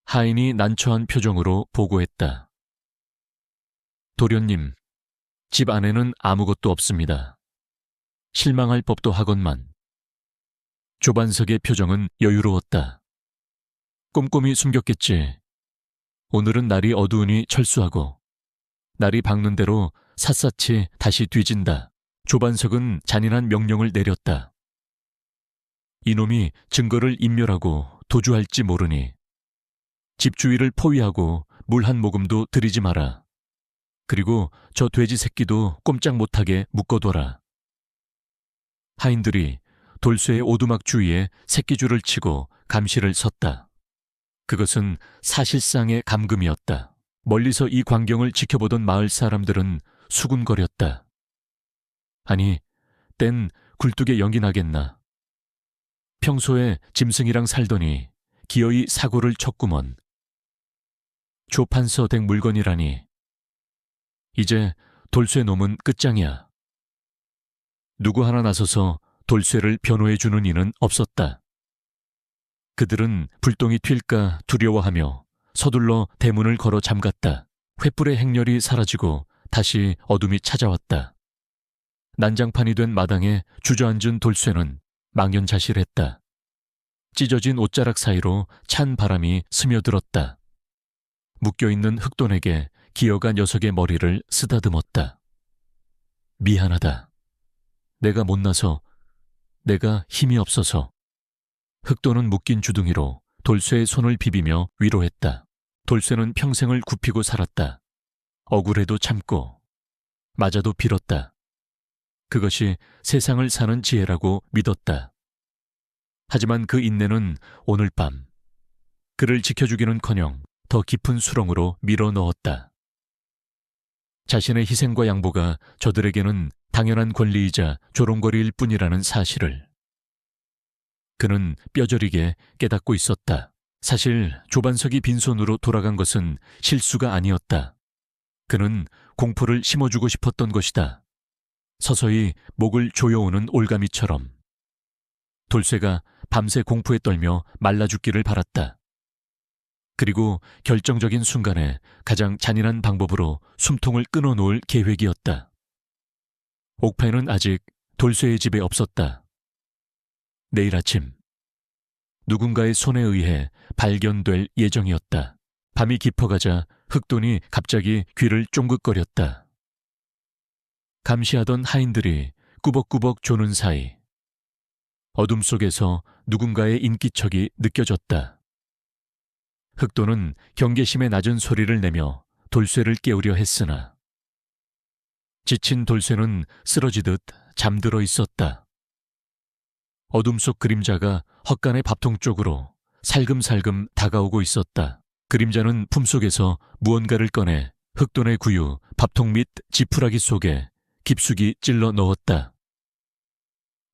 하인이 난처한 표정으로 보고했다. 도련님, 집 안에는 아무것도 없습니다. 실망할 법도 하건만. 조반석의 표정은 여유로웠다. 꼼꼼히 숨겼겠지. 오늘은 날이 어두우니 철수하고 날이 밝는 대로 샅샅이 다시 뒤진다. 조반석은 잔인한 명령을 내렸다. 이놈이 증거를 인멸하고 도주할지 모르니 집 주위를 포위하고 물 한 모금도 들이지 마라. 그리고 저 돼지 새끼도 꼼짝 못하게 묶어둬라. 하인들이 돌쇠의 오두막 주위에 새끼줄을 치고 감시를 섰다. 그것은 사실상의 감금이었다. 멀리서 이 광경을 지켜보던 마을 사람들은 수군거렸다. 아니, 땐 굴뚝에 연기 나겠나. 평소에 짐승이랑 살더니 기어이 사고를 쳤구먼. 조판서 된 물건이라니. 이제 돌쇠 놈은 끝장이야. 누구 하나 나서서 돌쇠를 변호해주는 이는 없었다. 그들은 불똥이 튈까 두려워하며 서둘러 대문을 걸어 잠갔다. 횃불의 행렬이 사라지고 다시 어둠이 찾아왔다. 난장판이 된 마당에 주저앉은 돌쇠는 망연자실했다. 찢어진 옷자락 사이로 찬 바람이 스며들었다. 묶여있는 흑돈에게 기어가 녀석의 머리를 쓰다듬었다. 미안하다. 내가 못나서, 내가 힘이 없어서. 흑돈은 묶인 주둥이로 돌쇠의 손을 비비며 위로했다. 돌쇠는 평생을 굽히고 살았다. 억울해도 참고, 맞아도 빌었다. 그것이 세상을 사는 지혜라고 믿었다. 하지만 그 인내는 오늘 밤 그를 지켜주기는커녕 더 깊은 수렁으로 밀어 넣었다. 자신의 희생과 양보가 저들에게는 당연한 권리이자 조롱거리일 뿐이라는 사실을 그는 뼈저리게 깨닫고 있었다. 사실 조반석이 빈손으로 돌아간 것은 실수가 아니었다. 그는 공포를 심어주고 싶었던 것이다. 서서히 목을 조여오는 올가미처럼. 돌쇠가 밤새 공포에 떨며 말라 죽기를 바랐다. 그리고 결정적인 순간에 가장 잔인한 방법으로 숨통을 끊어놓을 계획이었다. 옥패는 아직 돌쇠의 집에 없었다. 내일 아침 누군가의 손에 의해 발견될 예정이었다. 밤이 깊어가자 흑돈이 갑자기 귀를 쫑긋거렸다. 감시하던 하인들이 꾸벅꾸벅 조는 사이 어둠 속에서 누군가의 인기척이 느껴졌다. 흑돈은 경계심에 낮은 소리를 내며 돌쇠를 깨우려 했으나 지친 돌쇠는 쓰러지듯 잠들어 있었다. 어둠 속 그림자가 헛간의 밥통 쪽으로 살금살금 다가오고 있었다. 그림자는 품속에서 무언가를 꺼내 흑돈의 구유, 밥통 및 지푸라기 속에 깊숙이 찔러 넣었다.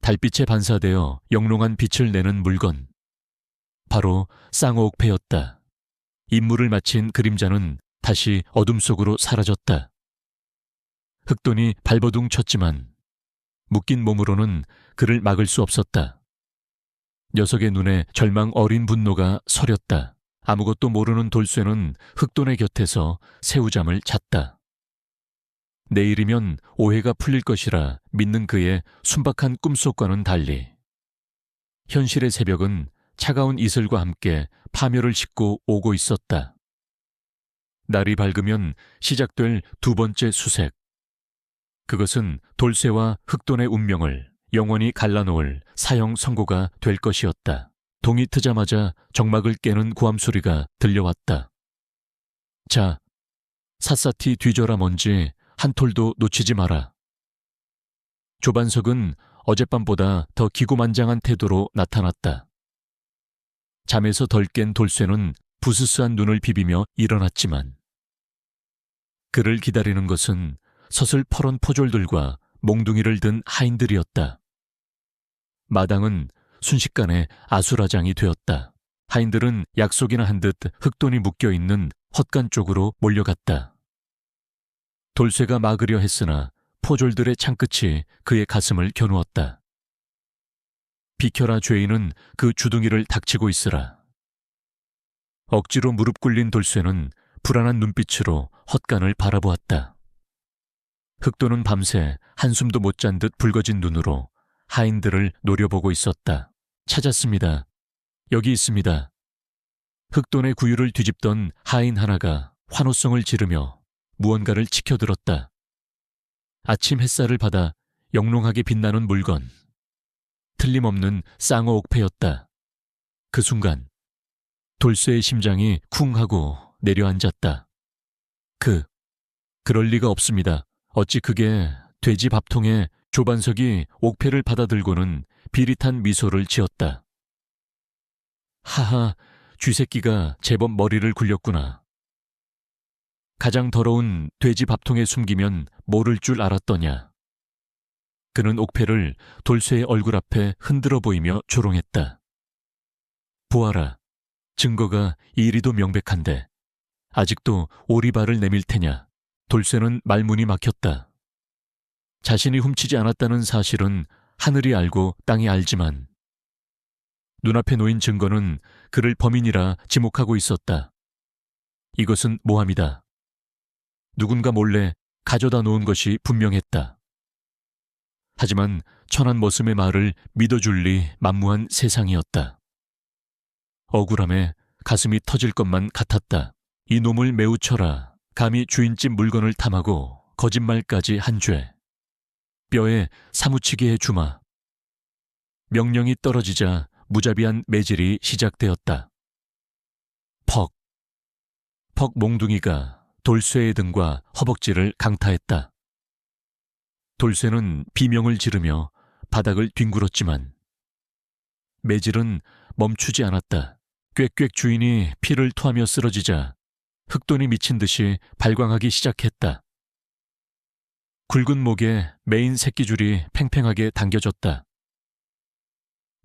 달빛에 반사되어 영롱한 빛을 내는 물건. 바로 쌍어옥패였다. 임무를 마친 그림자는 다시 어둠 속으로 사라졌다. 흑돈이 발버둥 쳤지만 묶인 몸으로는 그를 막을 수 없었다. 녀석의 눈에 절망 어린 분노가 서렸다. 아무것도 모르는 돌쇠는 흑돈의 곁에서 새우잠을 잤다. 내일이면 오해가 풀릴 것이라 믿는 그의 순박한 꿈속과는 달리 현실의 새벽은 차가운 이슬과 함께 파멸을 싣고 오고 있었다. 날이 밝으면 시작될 두 번째 수색. 그것은 돌쇠와 흑돈의 운명을 영원히 갈라놓을 사형 선고가 될 것이었다. 동이 트자마자 정막을 깨는 고함 소리가 들려왔다. 자, 샅샅이 뒤져라 먼지 한 톨도 놓치지 마라. 조반석은 어젯밤보다 더 기고만장한 태도로 나타났다. 잠에서 덜 깬 돌쇠는 부스스한 눈을 비비며 일어났지만 그를 기다리는 것은 서슬퍼런 포졸들과 몽둥이를 든 하인들이었다. 마당은 순식간에 아수라장이 되었다. 하인들은 약속이나 한 듯 흑돈이 묶여있는 헛간 쪽으로 몰려갔다. 돌쇠가 막으려 했으나 포졸들의 창끝이 그의 가슴을 겨누었다. 비켜라 죄인은 그 주둥이를 닥치고 있으라. 억지로 무릎 꿇린 돌쇠는 불안한 눈빛으로 헛간을 바라보았다. 흑돈은 밤새 한숨도 못 잔 듯 붉어진 눈으로 하인들을 노려보고 있었다. 찾았습니다. 여기 있습니다. 흑돈의 구유를 뒤집던 하인 하나가 환호성을 지르며 무언가를 치켜들었다. 아침 햇살을 받아 영롱하게 빛나는 물건. 틀림없는 쌍어 옥패였다. 그 순간 돌쇠의 심장이 쿵 하고 내려앉았다. 그럴 리가 없습니다. 어찌 그게 돼지 밥통에 조반석이 옥패를 받아들고는 비릿한 미소를 지었다. 하하, 쥐새끼가 제법 머리를 굴렸구나. 가장 더러운 돼지 밥통에 숨기면 모를 줄 알았더냐. 그는 옥패를 돌쇠의 얼굴 앞에 흔들어 보이며 조롱했다. 보아라, 증거가 이리도 명백한데 아직도 오리발을 내밀 테냐. 돌쇠는 말문이 막혔다. 자신이 훔치지 않았다는 사실은 하늘이 알고 땅이 알지만 눈앞에 놓인 증거는 그를 범인이라 지목하고 있었다. 이것은 모함이다. 누군가 몰래 가져다 놓은 것이 분명했다. 하지만 천한 머슴의 말을 믿어줄 리 만무한 세상이었다. 억울함에 가슴이 터질 것만 같았다. 이 놈을 매우 쳐라. 감히 주인집 물건을 탐하고 거짓말까지 한 죄. 뼈에 사무치게 해주마. 명령이 떨어지자 무자비한 매질이 시작되었다. 퍽 몽둥이가 돌쇠의 등과 허벅지를 강타했다. 돌쇠는 비명을 지르며 바닥을 뒹굴었지만 매질은 멈추지 않았다. 꽥꽥 주인이 피를 토하며 쓰러지자 흑돈이 미친 듯이 발광하기 시작했다. 굵은 목에 메인 새끼줄이 팽팽하게 당겨졌다.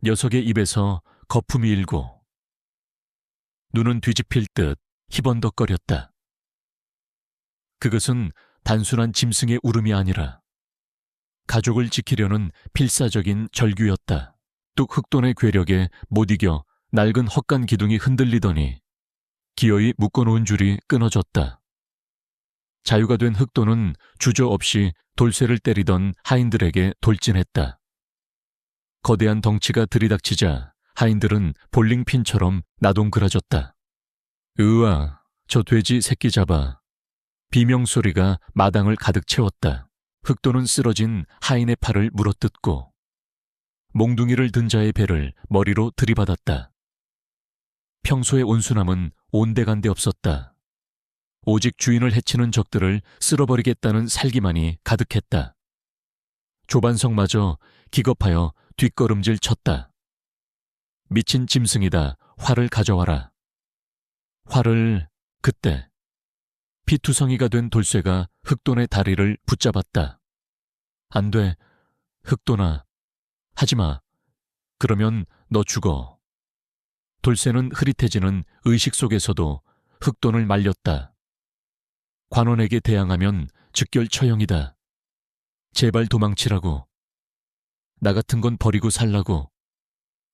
녀석의 입에서 거품이 일고 눈은 뒤집힐 듯 희번덕거렸다. 그것은 단순한 짐승의 울음이 아니라 가족을 지키려는 필사적인 절규였다. 뚝 흑돈의 괴력에 못 이겨 낡은 헛간 기둥이 흔들리더니 기어이 묶어놓은 줄이 끊어졌다. 자유가 된 흑돈은 주저없이 돌쇠를 때리던 하인들에게 돌진했다. 거대한 덩치가 들이닥치자 하인들은 볼링핀처럼 나동그라졌다. 으아, 저 돼지 새끼 잡아. 비명소리가 마당을 가득 채웠다. 흑돈은 쓰러진 하인의 팔을 물어뜯고 몽둥이를 든 자의 배를 머리로 들이받았다. 평소의 온순함은 온데간데 없었다. 오직 주인을 해치는 적들을 쓸어버리겠다는 살기만이 가득했다. 조반석마저 기겁하여 뒷걸음질 쳤다. 미친 짐승이다. 활을 가져와라. 활을 그때 피투성이가 된 돌쇠가 흑돈의 다리를 붙잡았다. 안 돼, 흑돈아. 하지마. 그러면 너 죽어. 돌쇠는 흐릿해지는 의식 속에서도 흑돈을 말렸다. 관원에게 대항하면 즉결 처형이다. 제발 도망치라고. 나 같은 건 버리고 살라고.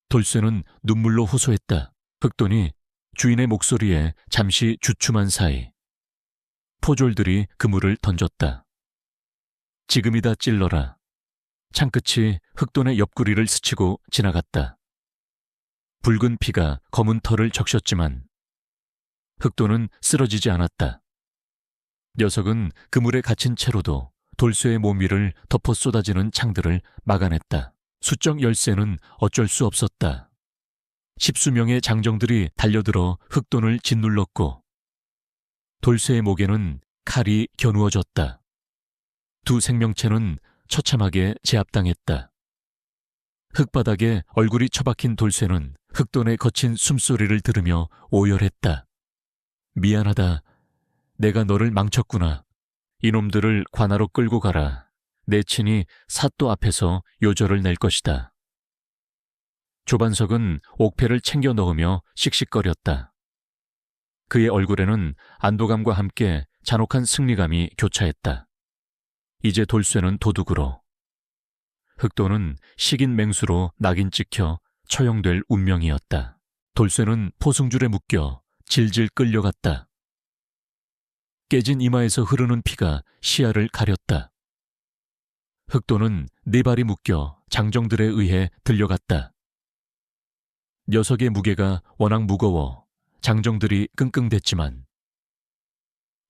돌쇠는 눈물로 호소했다. 흑돈이 주인의 목소리에 잠시 주춤한 사이 포졸들이 그물을 던졌다. 지금이다 찔러라. 창끝이 흑돈의 옆구리를 스치고 지나갔다. 붉은 피가 검은 털을 적셨지만 흑돈은 쓰러지지 않았다. 녀석은 그물에 갇힌 채로도 돌쇠의 몸 위를 덮어 쏟아지는 창들을 막아냈다. 수적 열쇠는 어쩔 수 없었다. 십수명의 장정들이 달려들어 흑돈을 짓눌렀고 돌쇠의 목에는 칼이 겨누어졌다. 두 생명체는 처참하게 제압당했다. 흙바닥에 얼굴이 처박힌 돌쇠는 흑돈의 거친 숨소리를 들으며 오열했다. 미안하다. 내가 너를 망쳤구나. 이놈들을 관하로 끌고 가라. 내 친히 사또 앞에서 요절을 낼 것이다. 조반석은 옥패를 챙겨 넣으며 씩씩거렸다. 그의 얼굴에는 안도감과 함께 잔혹한 승리감이 교차했다. 이제 돌쇠는 도둑으로, 흑돈은 식인 맹수로 낙인 찍혀 처형될 운명이었다. 돌쇠는 포승줄에 묶여 질질 끌려갔다. 깨진 이마에서 흐르는 피가 시야를 가렸다. 흑돈은 네 발이 묶여 장정들에 의해 들려갔다. 녀석의 무게가 워낙 무거워 장정들이 끙끙댔지만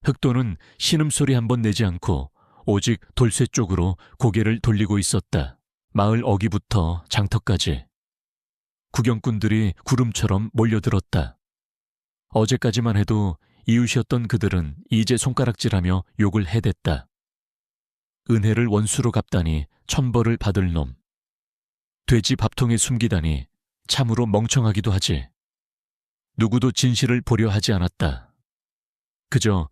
흑돈은 신음소리 한 번 내지 않고 오직 돌쇠 쪽으로 고개를 돌리고 있었다. 마을 어귀부터 장터까지 구경꾼들이 구름처럼 몰려들었다. 어제까지만 해도 이웃이었던 그들은 이제 손가락질하며 욕을 해댔다. 은혜를 원수로 갚다니 천벌을 받을 놈. 돼지 밥통에 숨기다니 참으로 멍청하기도 하지. 누구도 진실을 보려 하지 않았다. 그저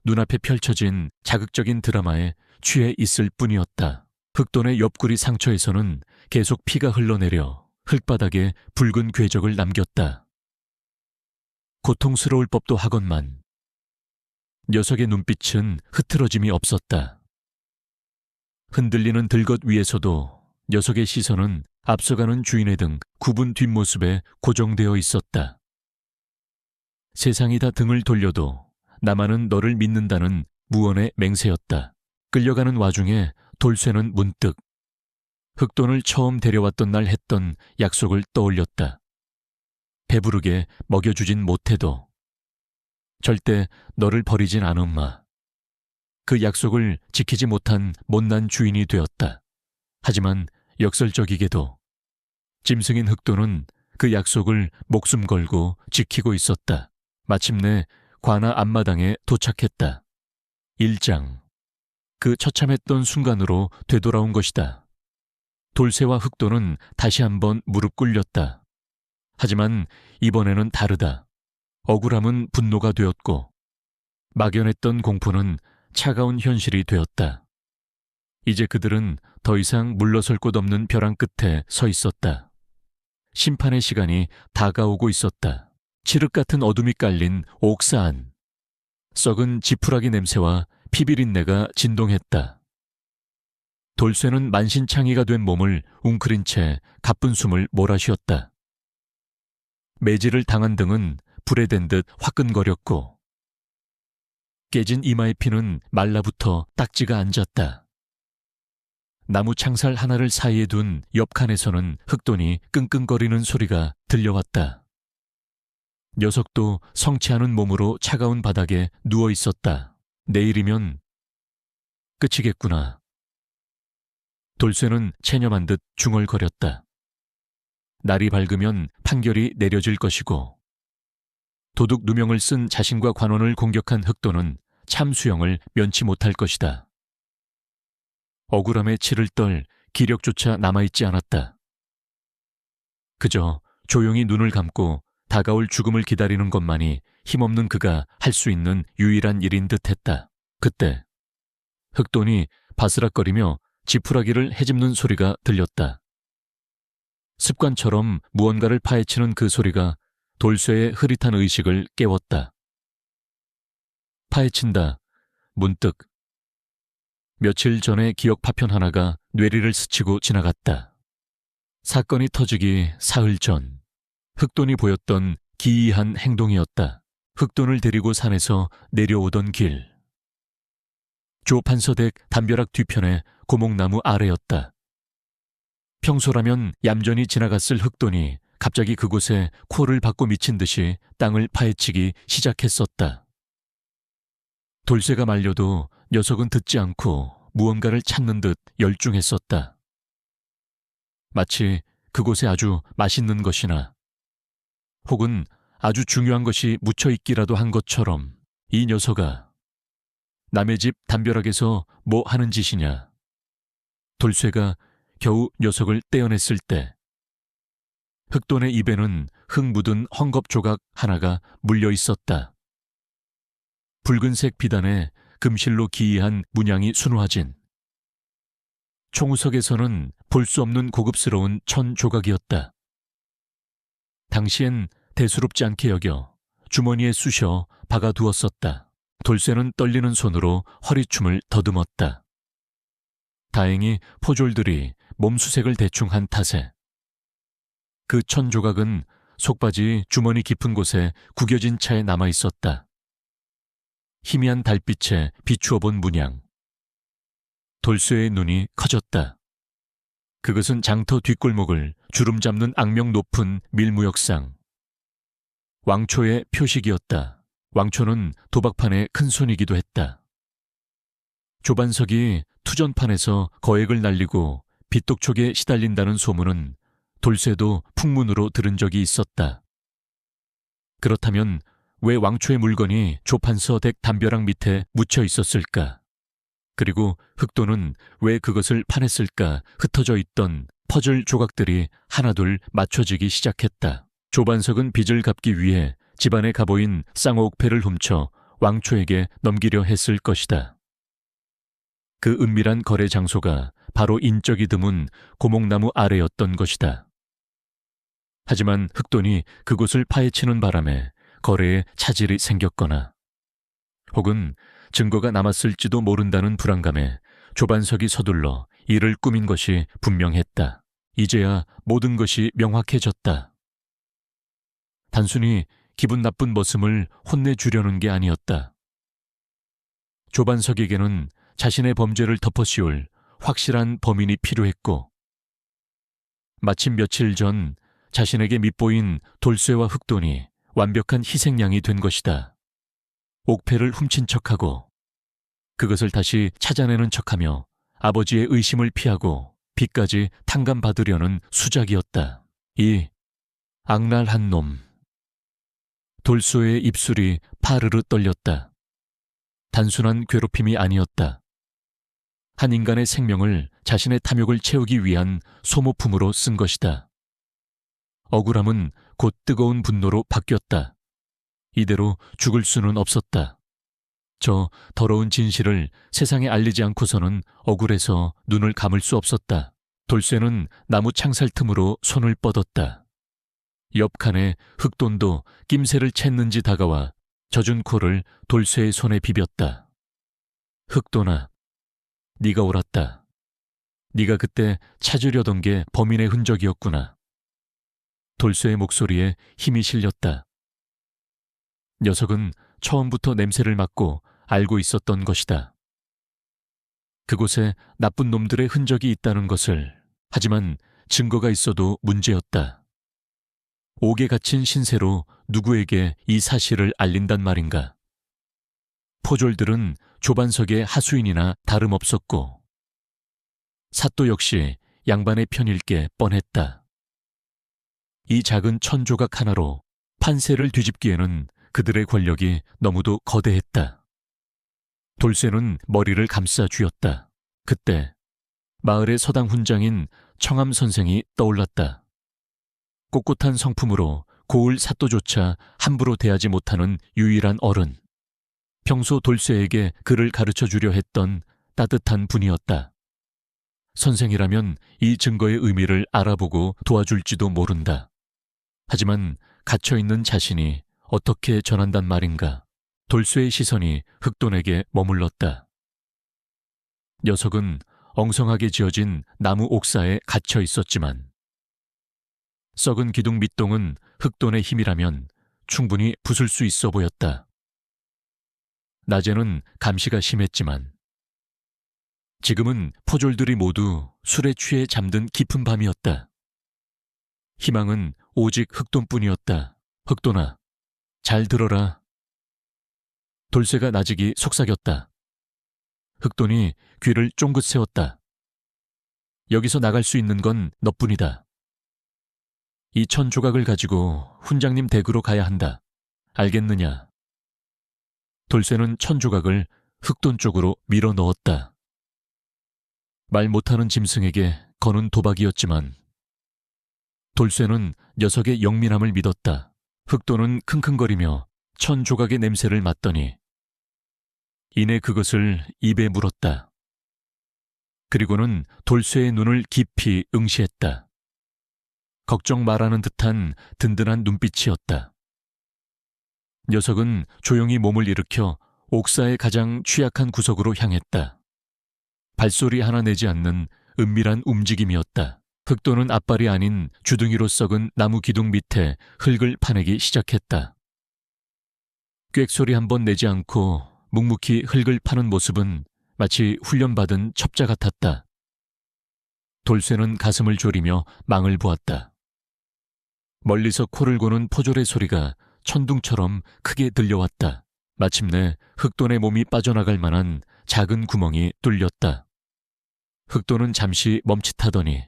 눈앞에 펼쳐진 자극적인 드라마에 취해 있을 뿐이었다. 흑돈의 옆구리 상처에서는 계속 피가 흘러내려 흙바닥에 붉은 궤적을 남겼다. 고통스러울 법도 하건만 녀석의 눈빛은 흐트러짐이 없었다. 흔들리는 들것 위에서도 녀석의 시선은 앞서가는 주인의 등 굽은 뒷모습에 고정되어 있었다. 세상이 다 등을 돌려도 나만은 너를 믿는다는 무언의 맹세였다. 끌려가는 와중에 돌쇠는 문득 흑돈을 처음 데려왔던 날 했던 약속을 떠올렸다. 배부르게 먹여주진 못해도 절대 너를 버리진 않음마. 그 약속을 지키지 못한 못난 주인이 되었다. 하지만 역설적이게도 짐승인 흑돈은 그 약속을 목숨 걸고 지키고 있었다. 마침내 관아 앞마당에 도착했다. 1장. 그 처참했던 순간으로 되돌아온 것이다. 돌쇠와 흑돈은 다시 한번 무릎 꿇렸다. 하지만 이번에는 다르다. 억울함은 분노가 되었고 막연했던 공포는 차가운 현실이 되었다. 이제 그들은 더 이상 물러설 곳 없는 벼랑 끝에 서 있었다. 심판의 시간이 다가오고 있었다. 칠흑 같은 어둠이 깔린 옥사 안. 썩은 지푸라기 냄새와 피비린내가 진동했다. 돌쇠는 만신창이가 된 몸을 웅크린 채 가쁜 숨을 몰아쉬었다. 매질을 당한 등은 불에 댄 듯 화끈거렸고 깨진 이마의 피는 말라붙어 딱지가 앉았다. 나무 창살 하나를 사이에 둔 옆칸에서는 흑돈이 끙끙거리는 소리가 들려왔다. 녀석도 성취하는 몸으로 차가운 바닥에 누워 있었다. 내일이면 끝이겠구나. 돌쇠는 체념한 듯 중얼거렸다. 날이 밝으면 판결이 내려질 것이고 도둑 누명을 쓴 자신과 관원을 공격한 흑돈은 참수형을 면치 못할 것이다. 억울함에 치를 떨 기력조차 남아있지 않았다. 그저 조용히 눈을 감고 다가올 죽음을 기다리는 것만이 힘없는 그가 할 수 있는 유일한 일인 듯했다. 그때 흑돈이 바스락거리며 지푸라기를 헤집는 소리가 들렸다. 습관처럼 무언가를 파헤치는 그 소리가 돌쇠의 흐릿한 의식을 깨웠다. 파헤친다. 문득 며칠 전의 기억 파편 하나가 뇌리를 스치고 지나갔다. 사건이 터지기 사흘 전 흑돈이 보였던 기이한 행동이었다. 흑돈을 데리고 산에서 내려오던 길. 조판서댁 담벼락 뒤편의 고목나무 아래였다. 평소라면 얌전히 지나갔을 흑돈이 갑자기 그곳에 코를 박고 미친 듯이 땅을 파헤치기 시작했었다. 돌쇠가 말려도 녀석은 듣지 않고 무언가를 찾는 듯 열중했었다. 마치 그곳에 아주 맛있는 것이나 혹은 아주 중요한 것이 묻혀있기라도 한 것처럼 이 녀석아, 남의 집 담벼락에서 뭐 하는 짓이냐. 돌쇠가 겨우 녀석을 떼어냈을 때 흑돈의 입에는 흙 묻은 헝겊 조각 하나가 물려 있었다. 붉은색 비단에 금실로 기이한 문양이 순화진. 총우석에서는 볼 수 없는 고급스러운 천 조각이었다. 당시엔 대수롭지 않게 여겨 주머니에 쑤셔 박아두었었다. 돌쇠는 떨리는 손으로 허리춤을 더듬었다. 다행히 포졸들이 몸수색을 대충 한 탓에 그 천 조각은 속바지 주머니 깊은 곳에 구겨진 차에 남아 있었다. 희미한 달빛에 비추어 본 문양. 돌쇠의 눈이 커졌다. 그것은 장터 뒷골목을 주름 잡는 악명 높은 밀무역상. 왕초의 표식이었다. 왕초는 도박판의 큰손이기도 했다. 조반석이 투전판에서 거액을 날리고 빚독촉에 시달린다는 소문은 돌쇠도 풍문으로 들은 적이 있었다. 그렇다면 왜 왕초의 물건이 조판서 댁 담벼락 밑에 묻혀 있었을까? 그리고 흑돈은 왜 그것을 파냈을까? 흩어져 있던 퍼즐 조각들이 하나둘 맞춰지기 시작했다. 조반석은 빚을 갚기 위해 집안의 갑오인 쌍옥패를 훔쳐 왕초에게 넘기려 했을 것이다. 그 은밀한 거래 장소가 바로 인적이 드문 고목나무 아래였던 것이다. 하지만 흑돈이 그곳을 파헤치는 바람에 거래에 차질이 생겼거나 혹은 증거가 남았을지도 모른다는 불안감에 조반석이 서둘러 이를 꾸민 것이 분명했다. 이제야 모든 것이 명확해졌다. 단순히 기분 나쁜 머슴을 혼내주려는 게 아니었다. 조반석에게는 자신의 범죄를 덮어씌울 확실한 범인이 필요했고 마침 며칠 전 자신에게 밉보인 돌쇠와 흑돈이 완벽한 희생양이 된 것이다. 옥패를 훔친 척하고 그것을 다시 찾아내는 척하며 아버지의 의심을 피하고 빚까지 탕감받으려는 수작이었다. 이 악랄한 놈. 돌쇠의 입술이 파르르 떨렸다. 단순한 괴롭힘이 아니었다. 한 인간의 생명을 자신의 탐욕을 채우기 위한 소모품으로 쓴 것이다. 억울함은 곧 뜨거운 분노로 바뀌었다. 이대로 죽을 수는 없었다. 저 더러운 진실을 세상에 알리지 않고서는 억울해서 눈을 감을 수 없었다. 돌쇠는 나무 창살 틈으로 손을 뻗었다. 옆칸에 흑돈도 낌새를 챘는지 다가와 젖은 코를 돌쇠의 손에 비볐다. 흑돈아, 네가 옳았다. 네가 그때 찾으려던 게 범인의 흔적이었구나. 돌쇠의 목소리에 힘이 실렸다. 녀석은 처음부터 냄새를 맡고 알고 있었던 것이다. 그곳에 나쁜 놈들의 흔적이 있다는 것을. 하지만 증거가 있어도 문제였다. 옥에 갇힌 신세로 누구에게 이 사실을 알린단 말인가. 포졸들은 조반석의 하수인이나 다름없었고 사또 역시 양반의 편일 게 뻔했다. 이 작은 천조각 하나로 판세를 뒤집기에는 그들의 권력이 너무도 거대했다. 돌쇠는 머리를 감싸 쥐었다. 그때 마을의 서당 훈장인 청암 선생이 떠올랐다. 꼿꼿한 성품으로 고을 사또조차 함부로 대하지 못하는 유일한 어른. 평소 돌쇠에게 글을 가르쳐 주려 했던 따뜻한 분이었다. 선생이라면 이 증거의 의미를 알아보고 도와줄지도 모른다. 하지만 갇혀있는 자신이 어떻게 전한단 말인가. 돌쇠의 시선이 흑돈에게 머물렀다. 녀석은 엉성하게 지어진 나무 옥사에 갇혀 있었지만 썩은 기둥 밑동은 흑돈의 힘이라면 충분히 부술 수 있어 보였다. 낮에는 감시가 심했지만 지금은 포졸들이 모두 술에 취해 잠든 깊은 밤이었다. 희망은 오직 흑돈뿐이었다. 흑돈아, 잘 들어라. 돌쇠가 나직이 속삭였다. 흑돈이 귀를 쫑긋 세웠다. 여기서 나갈 수 있는 건 너뿐이다. 이 천 조각을 가지고 훈장님 댁으로 가야 한다. 알겠느냐? 돌쇠는 천 조각을 흑돈 쪽으로 밀어 넣었다. 말 못하는 짐승에게 거는 도박이었지만 돌쇠는 녀석의 영민함을 믿었다. 흑도는 킁킁거리며 천 조각의 냄새를 맡더니 이내 그것을 입에 물었다. 그리고는 돌쇠의 눈을 깊이 응시했다. 걱정 말하는 듯한 든든한 눈빛이었다. 녀석은 조용히 몸을 일으켜 옥사의 가장 취약한 구석으로 향했다. 발소리 하나 내지 않는 은밀한 움직임이었다. 흑도는 앞발이 아닌 주둥이로 썩은 나무 기둥 밑에 흙을 파내기 시작했다. 꽥소리 한 번 내지 않고 묵묵히 흙을 파는 모습은 마치 훈련받은 첩자 같았다. 돌쇠는 가슴을 졸이며 망을 보았다. 멀리서 코를 고는 포졸의 소리가 천둥처럼 크게 들려왔다. 마침내 흑돈의 몸이 빠져나갈 만한 작은 구멍이 뚫렸다. 흑돈은 잠시 멈칫하더니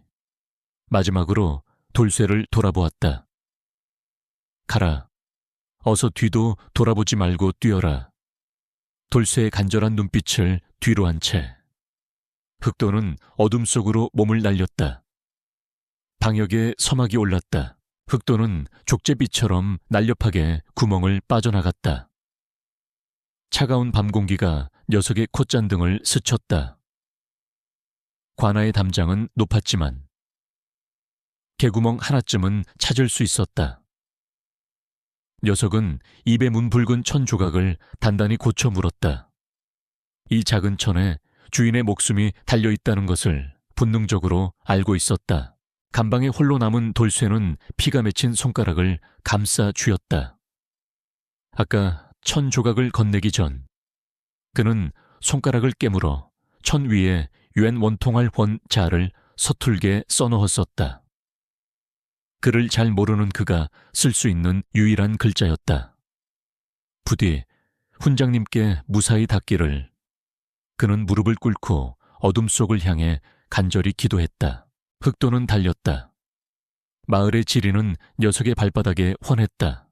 마지막으로 돌쇠를 돌아보았다. 가라. 어서 뒤도 돌아보지 말고 뛰어라. 돌쇠의 간절한 눈빛을 뒤로 한 채 흑돈은 어둠 속으로 몸을 날렸다. 방역에 서막이 올랐다. 흑돈은 족제비처럼 날렵하게 구멍을 빠져나갔다. 차가운 밤 공기가 녀석의 콧잔등을 스쳤다. 관아의 담장은 높았지만 개구멍 하나쯤은 찾을 수 있었다. 녀석은 입에 문 붉은 천 조각을 단단히 고쳐 물었다. 이 작은 천에 주인의 목숨이 달려있다는 것을 본능적으로 알고 있었다. 감방에 홀로 남은 돌쇠는 피가 맺힌 손가락을 감싸 쥐었다. 아까 천 조각을 건네기 전 그는 손가락을 깨물어 천 위에 유엔 원통할 원 자를 서툴게 써넣었었다. 글을 잘 모르는 그가 쓸 수 있는 유일한 글자였다. 부디 훈장님께 무사히 닿기를. 그는 무릎을 꿇고 어둠 속을 향해 간절히 기도했다. 흑도는 달렸다. 마을의 지리는 녀석의 발바닥에 훤했다.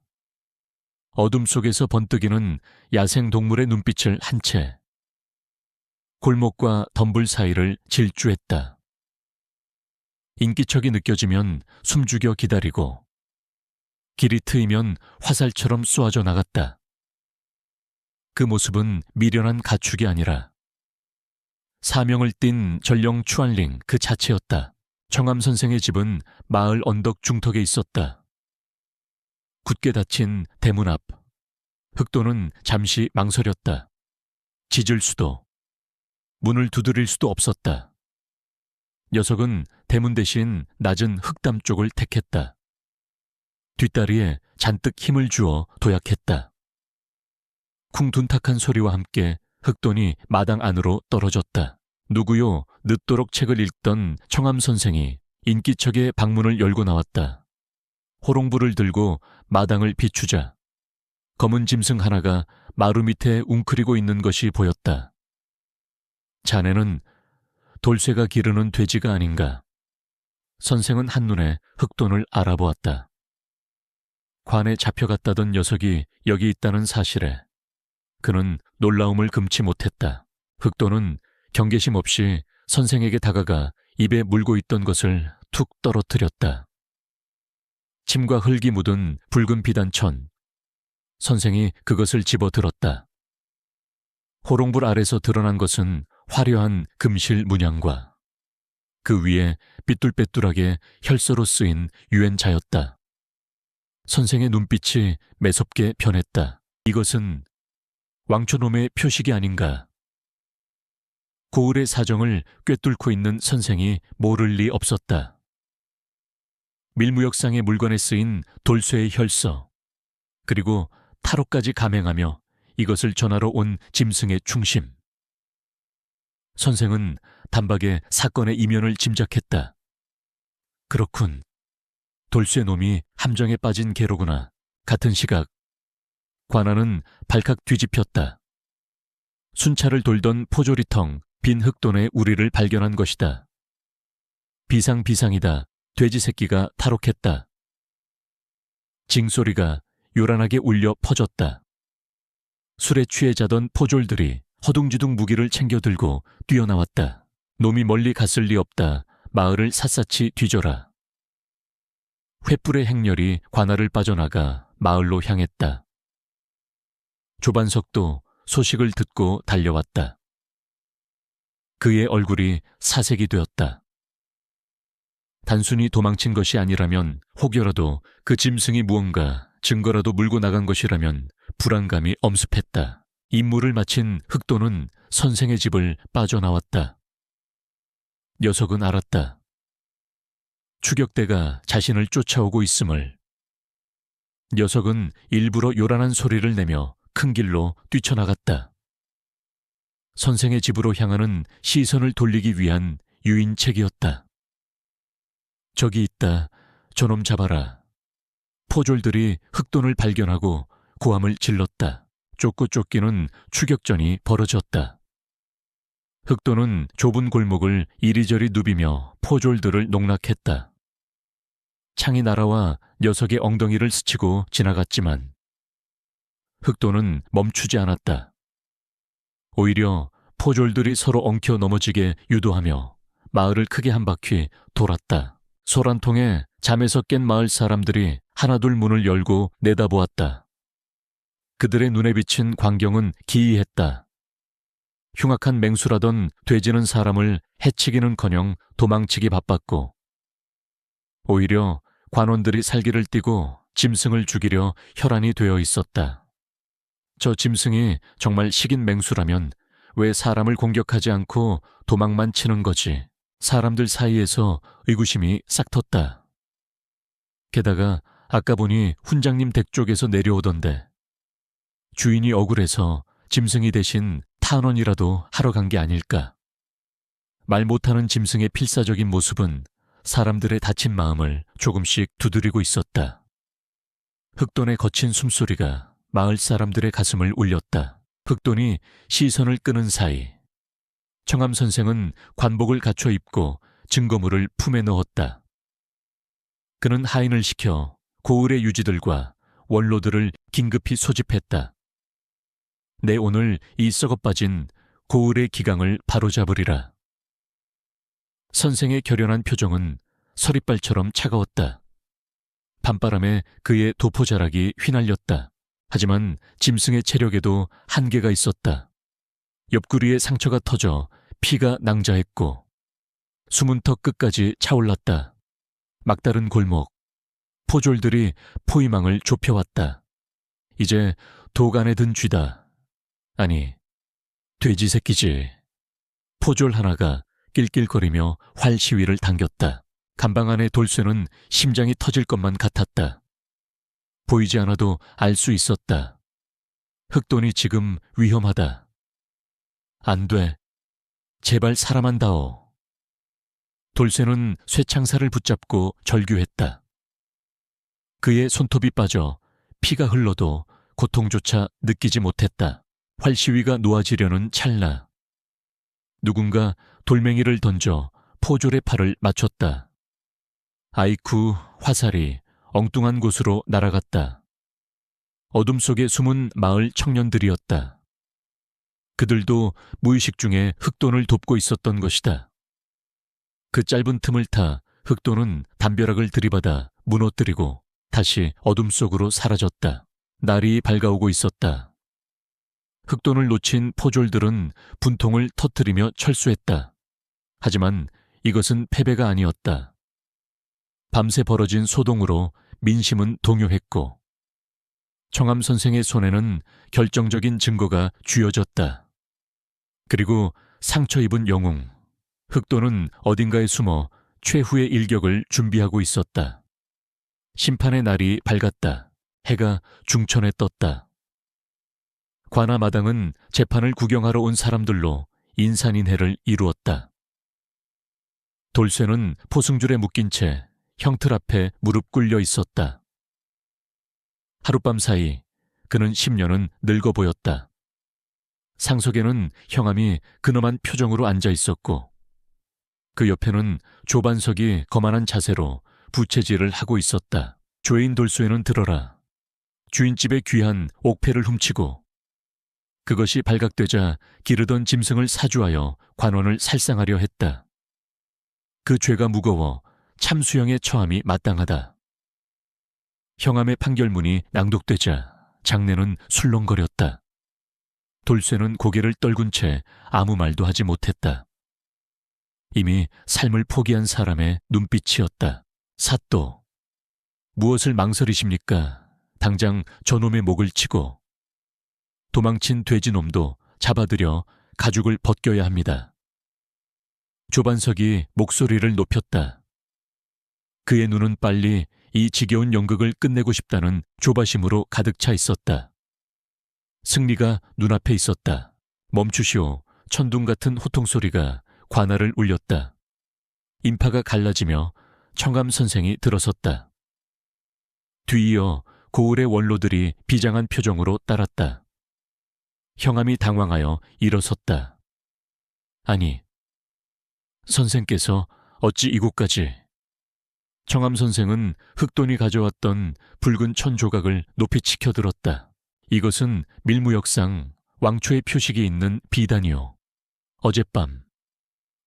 어둠 속에서 번뜩이는 야생 동물의 눈빛을 한 채 골목과 덤불 사이를 질주했다. 인기척이 느껴지면 숨죽여 기다리고 길이 트이면 화살처럼 쏘아져 나갔다. 그 모습은 미련한 가축이 아니라 사명을 띤 전령 추안링 그 자체였다. 청암 선생의 집은 마을 언덕 중턱에 있었다. 굳게 닫힌 대문 앞, 흑도는 잠시 망설였다. 짖을 수도, 문을 두드릴 수도 없었다. 녀석은 대문 대신 낮은 흙담 쪽을 택했다. 뒷다리에 잔뜩 힘을 주어 도약했다. 쿵둔탁한 소리와 함께 흑돈이 마당 안으로 떨어졌다. 누구요 늦도록 책을 읽던 청암 선생이 인기척의 방문을 열고 나왔다. 호롱불을 들고 마당을 비추자 검은 짐승 하나가 마루 밑에 웅크리고 있는 것이 보였다. 자네는 돌쇠가 기르는 돼지가 아닌가. 선생은 한눈에 흑돈을 알아보았다. 관에 잡혀갔다던 녀석이 여기 있다는 사실에 그는 놀라움을 금치 못했다. 흑돈은 경계심 없이 선생에게 다가가 입에 물고 있던 것을 툭 떨어뜨렸다. 침과 흙이 묻은 붉은 비단천. 선생이 그것을 집어들었다. 호롱불 아래서 드러난 것은 화려한 금실 문양과 그 위에 삐뚤빼뚤하게 혈서로 쓰인 유엔자였다. 선생의 눈빛이 매섭게 변했다. 이것은 왕초놈의 표식이 아닌가. 고을의 사정을 꿰뚫고 있는 선생이 모를 리 없었다. 밀무역상의 물건에 쓰인 돌쇠의 혈서, 그리고 타로까지 감행하며 이것을 전하러 온 짐승의 충심. 선생은 단박에 사건의 이면을 짐작했다. 그렇군. 돌쇠놈이 함정에 빠진 개로구나. 같은 시각 관아는 발칵 뒤집혔다. 순찰을 돌던 포조리텅 빈 흙돈의 우리를 발견한 것이다. 비상이다. 돼지 새끼가 탈옥했다. 징소리가 요란하게 울려 퍼졌다. 술에 취해 자던 포졸들이 허둥지둥 무기를 챙겨 들고 뛰어나왔다. 놈이 멀리 갔을 리 없다. 마을을 샅샅이 뒤져라. 횃불의 행렬이 관아를 빠져나가 마을로 향했다. 조반석도 소식을 듣고 달려왔다. 그의 얼굴이 사색이 되었다. 단순히 도망친 것이 아니라면, 혹여라도 그 짐승이 무언가 증거라도 물고 나간 것이라면 불안감이 엄습했다. 임무를 마친 흑도는 선생의 집을 빠져나왔다. 녀석은 알았다. 추격대가 자신을 쫓아오고 있음을. 녀석은 일부러 요란한 소리를 내며 큰 길로 뛰쳐나갔다. 선생의 집으로 향하는 시선을 돌리기 위한 유인책이었다. 저기 있다. 저놈 잡아라. 포졸들이 흑돈을 발견하고 고함을 질렀다. 쫓고 쫓기는 추격전이 벌어졌다. 흑돈은 좁은 골목을 이리저리 누비며 포졸들을 농락했다. 창이 날아와 녀석의 엉덩이를 스치고 지나갔지만 흑돈은 멈추지 않았다. 오히려 포졸들이 서로 엉켜 넘어지게 유도하며 마을을 크게 한 바퀴 돌았다. 소란통에 잠에서 깬 마을 사람들이 하나둘 문을 열고 내다보았다. 그들의 눈에 비친 광경은 기이했다. 흉악한 맹수라던 돼지는 사람을 해치기는커녕 도망치기 바빴고, 오히려 관원들이 살기를 띠고 짐승을 죽이려 혈안이 되어 있었다. 저 짐승이 정말 식인 맹수라면 왜 사람을 공격하지 않고 도망만 치는 거지? 사람들 사이에서 의구심이 싹 텄다. 게다가 아까 보니 훈장님 댁 쪽에서 내려오던데, 주인이 억울해서 짐승이 대신 탄원이라도 하러 간 게 아닐까. 말 못하는 짐승의 필사적인 모습은 사람들의 다친 마음을 조금씩 두드리고 있었다. 흑돈의 거친 숨소리가 마을 사람들의 가슴을 울렸다. 흑돈이 시선을 끄는 사이 청암 선생은 관복을 갖춰 입고 증거물을 품에 넣었다. 그는 하인을 시켜 고을의 유지들과 원로들을 긴급히 소집했다. 내 오늘 이 썩어빠진 고을의 기강을 바로잡으리라. 선생의 결연한 표정은 서리발처럼 차가웠다. 밤바람에 그의 도포자락이 휘날렸다. 하지만 짐승의 체력에도 한계가 있었다. 옆구리에 상처가 터져 피가 낭자했고 숨은 턱 끝까지 차올랐다. 막다른 골목, 포졸들이 포위망을 좁혀왔다. 이제 독 안에 든 쥐다. 아니, 돼지 새끼지. 포졸 하나가 낄낄거리며 활 시위를 당겼다. 간방 안의 돌쇠는 심장이 터질 것만 같았다. 보이지 않아도 알 수 있었다. 흑돈이 지금 위험하다. 안 돼. 제발 사람한다오. 돌쇠는 쇠창살을 붙잡고 절규했다. 그의 손톱이 빠져 피가 흘러도 고통조차 느끼지 못했다. 활시위가 놓아지려는 찰나. 누군가 돌멩이를 던져 포졸의 팔을 맞췄다. 아이쿠, 화살이 엉뚱한 곳으로 날아갔다. 어둠 속에 숨은 마을 청년들이었다. 그들도 무의식 중에 흑돈을 돕고 있었던 것이다. 그 짧은 틈을 타 흑돈은 담벼락을 들이받아 무너뜨리고 다시 어둠 속으로 사라졌다. 날이 밝아오고 있었다. 흑돈을 놓친 포졸들은 분통을 터뜨리며 철수했다. 하지만 이것은 패배가 아니었다. 밤새 벌어진 소동으로 민심은 동요했고 청암 선생의 손에는 결정적인 증거가 쥐어졌다. 그리고 상처 입은 영웅, 흑돈은 어딘가에 숨어 최후의 일격을 준비하고 있었다. 심판의 날이 밝았다. 해가 중천에 떴다. 관아 마당은 재판을 구경하러 온 사람들로 인산인해를 이루었다. 돌쇠는 포승줄에 묶인 채 형틀 앞에 무릎 꿇려 있었다. 하룻밤 사이 그는 10년은 늙어 보였다. 상석에는 형암이 근엄한 표정으로 앉아 있었고 그 옆에는 조반석이 거만한 자세로 부채질을 하고 있었다. 죄인 돌쇠는 들어라. 주인집의 귀한 옥패를 훔치고 그것이 발각되자 기르던 짐승을 사주하여 관원을 살상하려 했다. 그 죄가 무거워 참수형의 처함이 마땅하다. 형암의 판결문이 낭독되자 장내는 술렁거렸다. 돌쇠는 고개를 떨군 채 아무 말도 하지 못했다. 이미 삶을 포기한 사람의 눈빛이었다. 사또, 무엇을 망설이십니까? 당장 저놈의 목을 치고 도망친 돼지놈도 잡아들여 가죽을 벗겨야 합니다. 조반석이 목소리를 높였다. 그의 눈은 빨리 이 지겨운 연극을 끝내고 싶다는 조바심으로 가득 차 있었다. 승리가 눈앞에 있었다. 멈추시오. 천둥 같은 호통소리가 관아를 울렸다. 인파가 갈라지며 청암 선생이 들어섰다. 뒤이어 고을의 원로들이 비장한 표정으로 따랐다. 형암이 당황하여 일어섰다. 아니, 선생께서 어찌 이곳까지? 청암 선생은 흑돈이 가져왔던 붉은 천 조각을 높이 치켜들었다. 이것은 밀무역상 왕초의 표식이 있는 비단이요. 어젯밤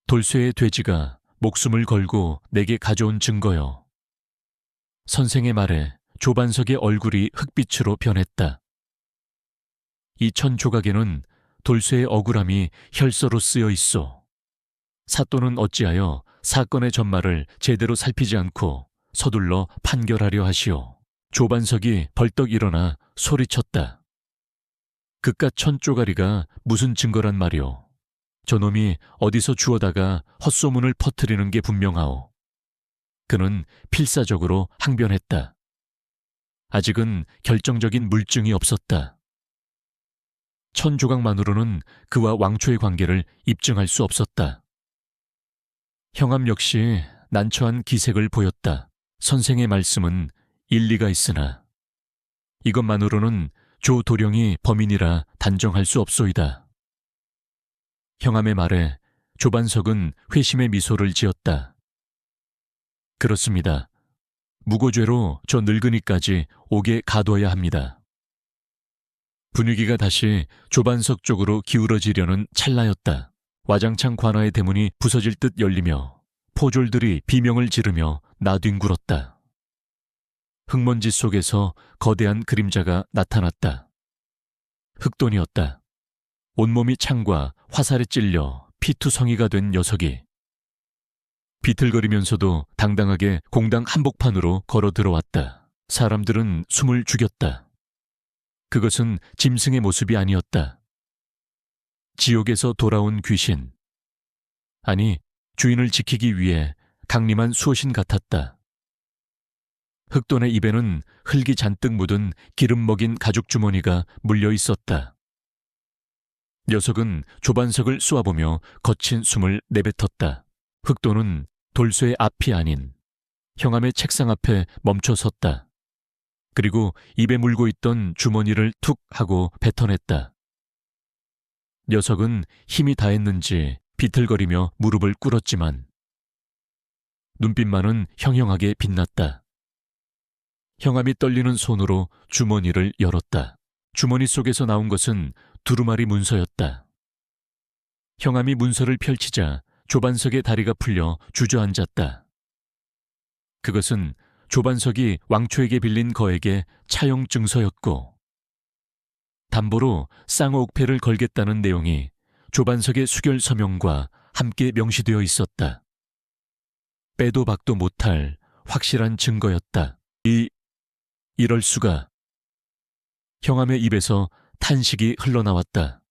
돌쇠의 돼지가 목숨을 걸고 내게 가져온 증거요. 선생의 말에 조반석의 얼굴이 흑빛으로 변했다. 이 천 조각에는 돌쇠의 억울함이 혈서로 쓰여 있어. 사또는 어찌하여 사건의 전말을 제대로 살피지 않고 서둘러 판결하려 하시오. 조반석이 벌떡 일어나 소리쳤다. 그깟 천 쪼가리가 무슨 증거란 말이오. 저놈이 어디서 주워다가 헛소문을 퍼뜨리는 게 분명하오. 그는 필사적으로 항변했다. 아직은 결정적인 물증이 없었다. 천 조각만으로는 그와 왕초의 관계를 입증할 수 없었다. 형암 역시 난처한 기색을 보였다. 선생의 말씀은 일리가 있으나 이것만으로는 조 도령이 범인이라 단정할 수 없소이다. 형암의 말에 조반석은 회심의 미소를 지었다. 그렇습니다. 무고죄로 저 늙은이까지 옥에 가둬야 합니다. 분위기가 다시 조반석 쪽으로 기울어지려는 찰나였다. 와장창 관아의 대문이 부서질 듯 열리며 포졸들이 비명을 지르며 나뒹굴었다. 흙먼지 속에서 거대한 그림자가 나타났다. 흑돈이었다. 온몸이 창과 화살에 찔려 피투성이가 된 녀석이 비틀거리면서도 당당하게 공당 한복판으로 걸어 들어왔다. 사람들은 숨을 죽였다. 그것은 짐승의 모습이 아니었다. 지옥에서 돌아온 귀신. 아니, 주인을 지키기 위해 강림한 수호신 같았다. 흑돈의 입에는 흙이 잔뜩 묻은 기름 먹인 가죽 주머니가 물려 있었다. 녀석은 조반석을 쏘아보며 거친 숨을 내뱉었다. 흑돈은 돌쇠의 앞이 아닌 형암의 책상 앞에 멈춰 섰다. 그리고 입에 물고 있던 주머니를 툭 하고 뱉어냈다. 녀석은 힘이 다했는지 비틀거리며 무릎을 꿇었지만 눈빛만은 형형하게 빛났다. 형암이 떨리는 손으로 주머니를 열었다. 주머니 속에서 나온 것은 두루마리 문서였다. 형암이 문서를 펼치자 조반석의 다리가 풀려 주저앉았다. 그것은 조반석이 왕초에게 빌린 거액의 차용 증서였고 담보로 쌍옥패를 걸겠다는 내용이 조반석의 수결 서명과 함께 명시되어 있었다. 빼도 박도 못할 확실한 증거였다. 이럴 수가. 형암의 입에서 탄식이 흘러나왔다.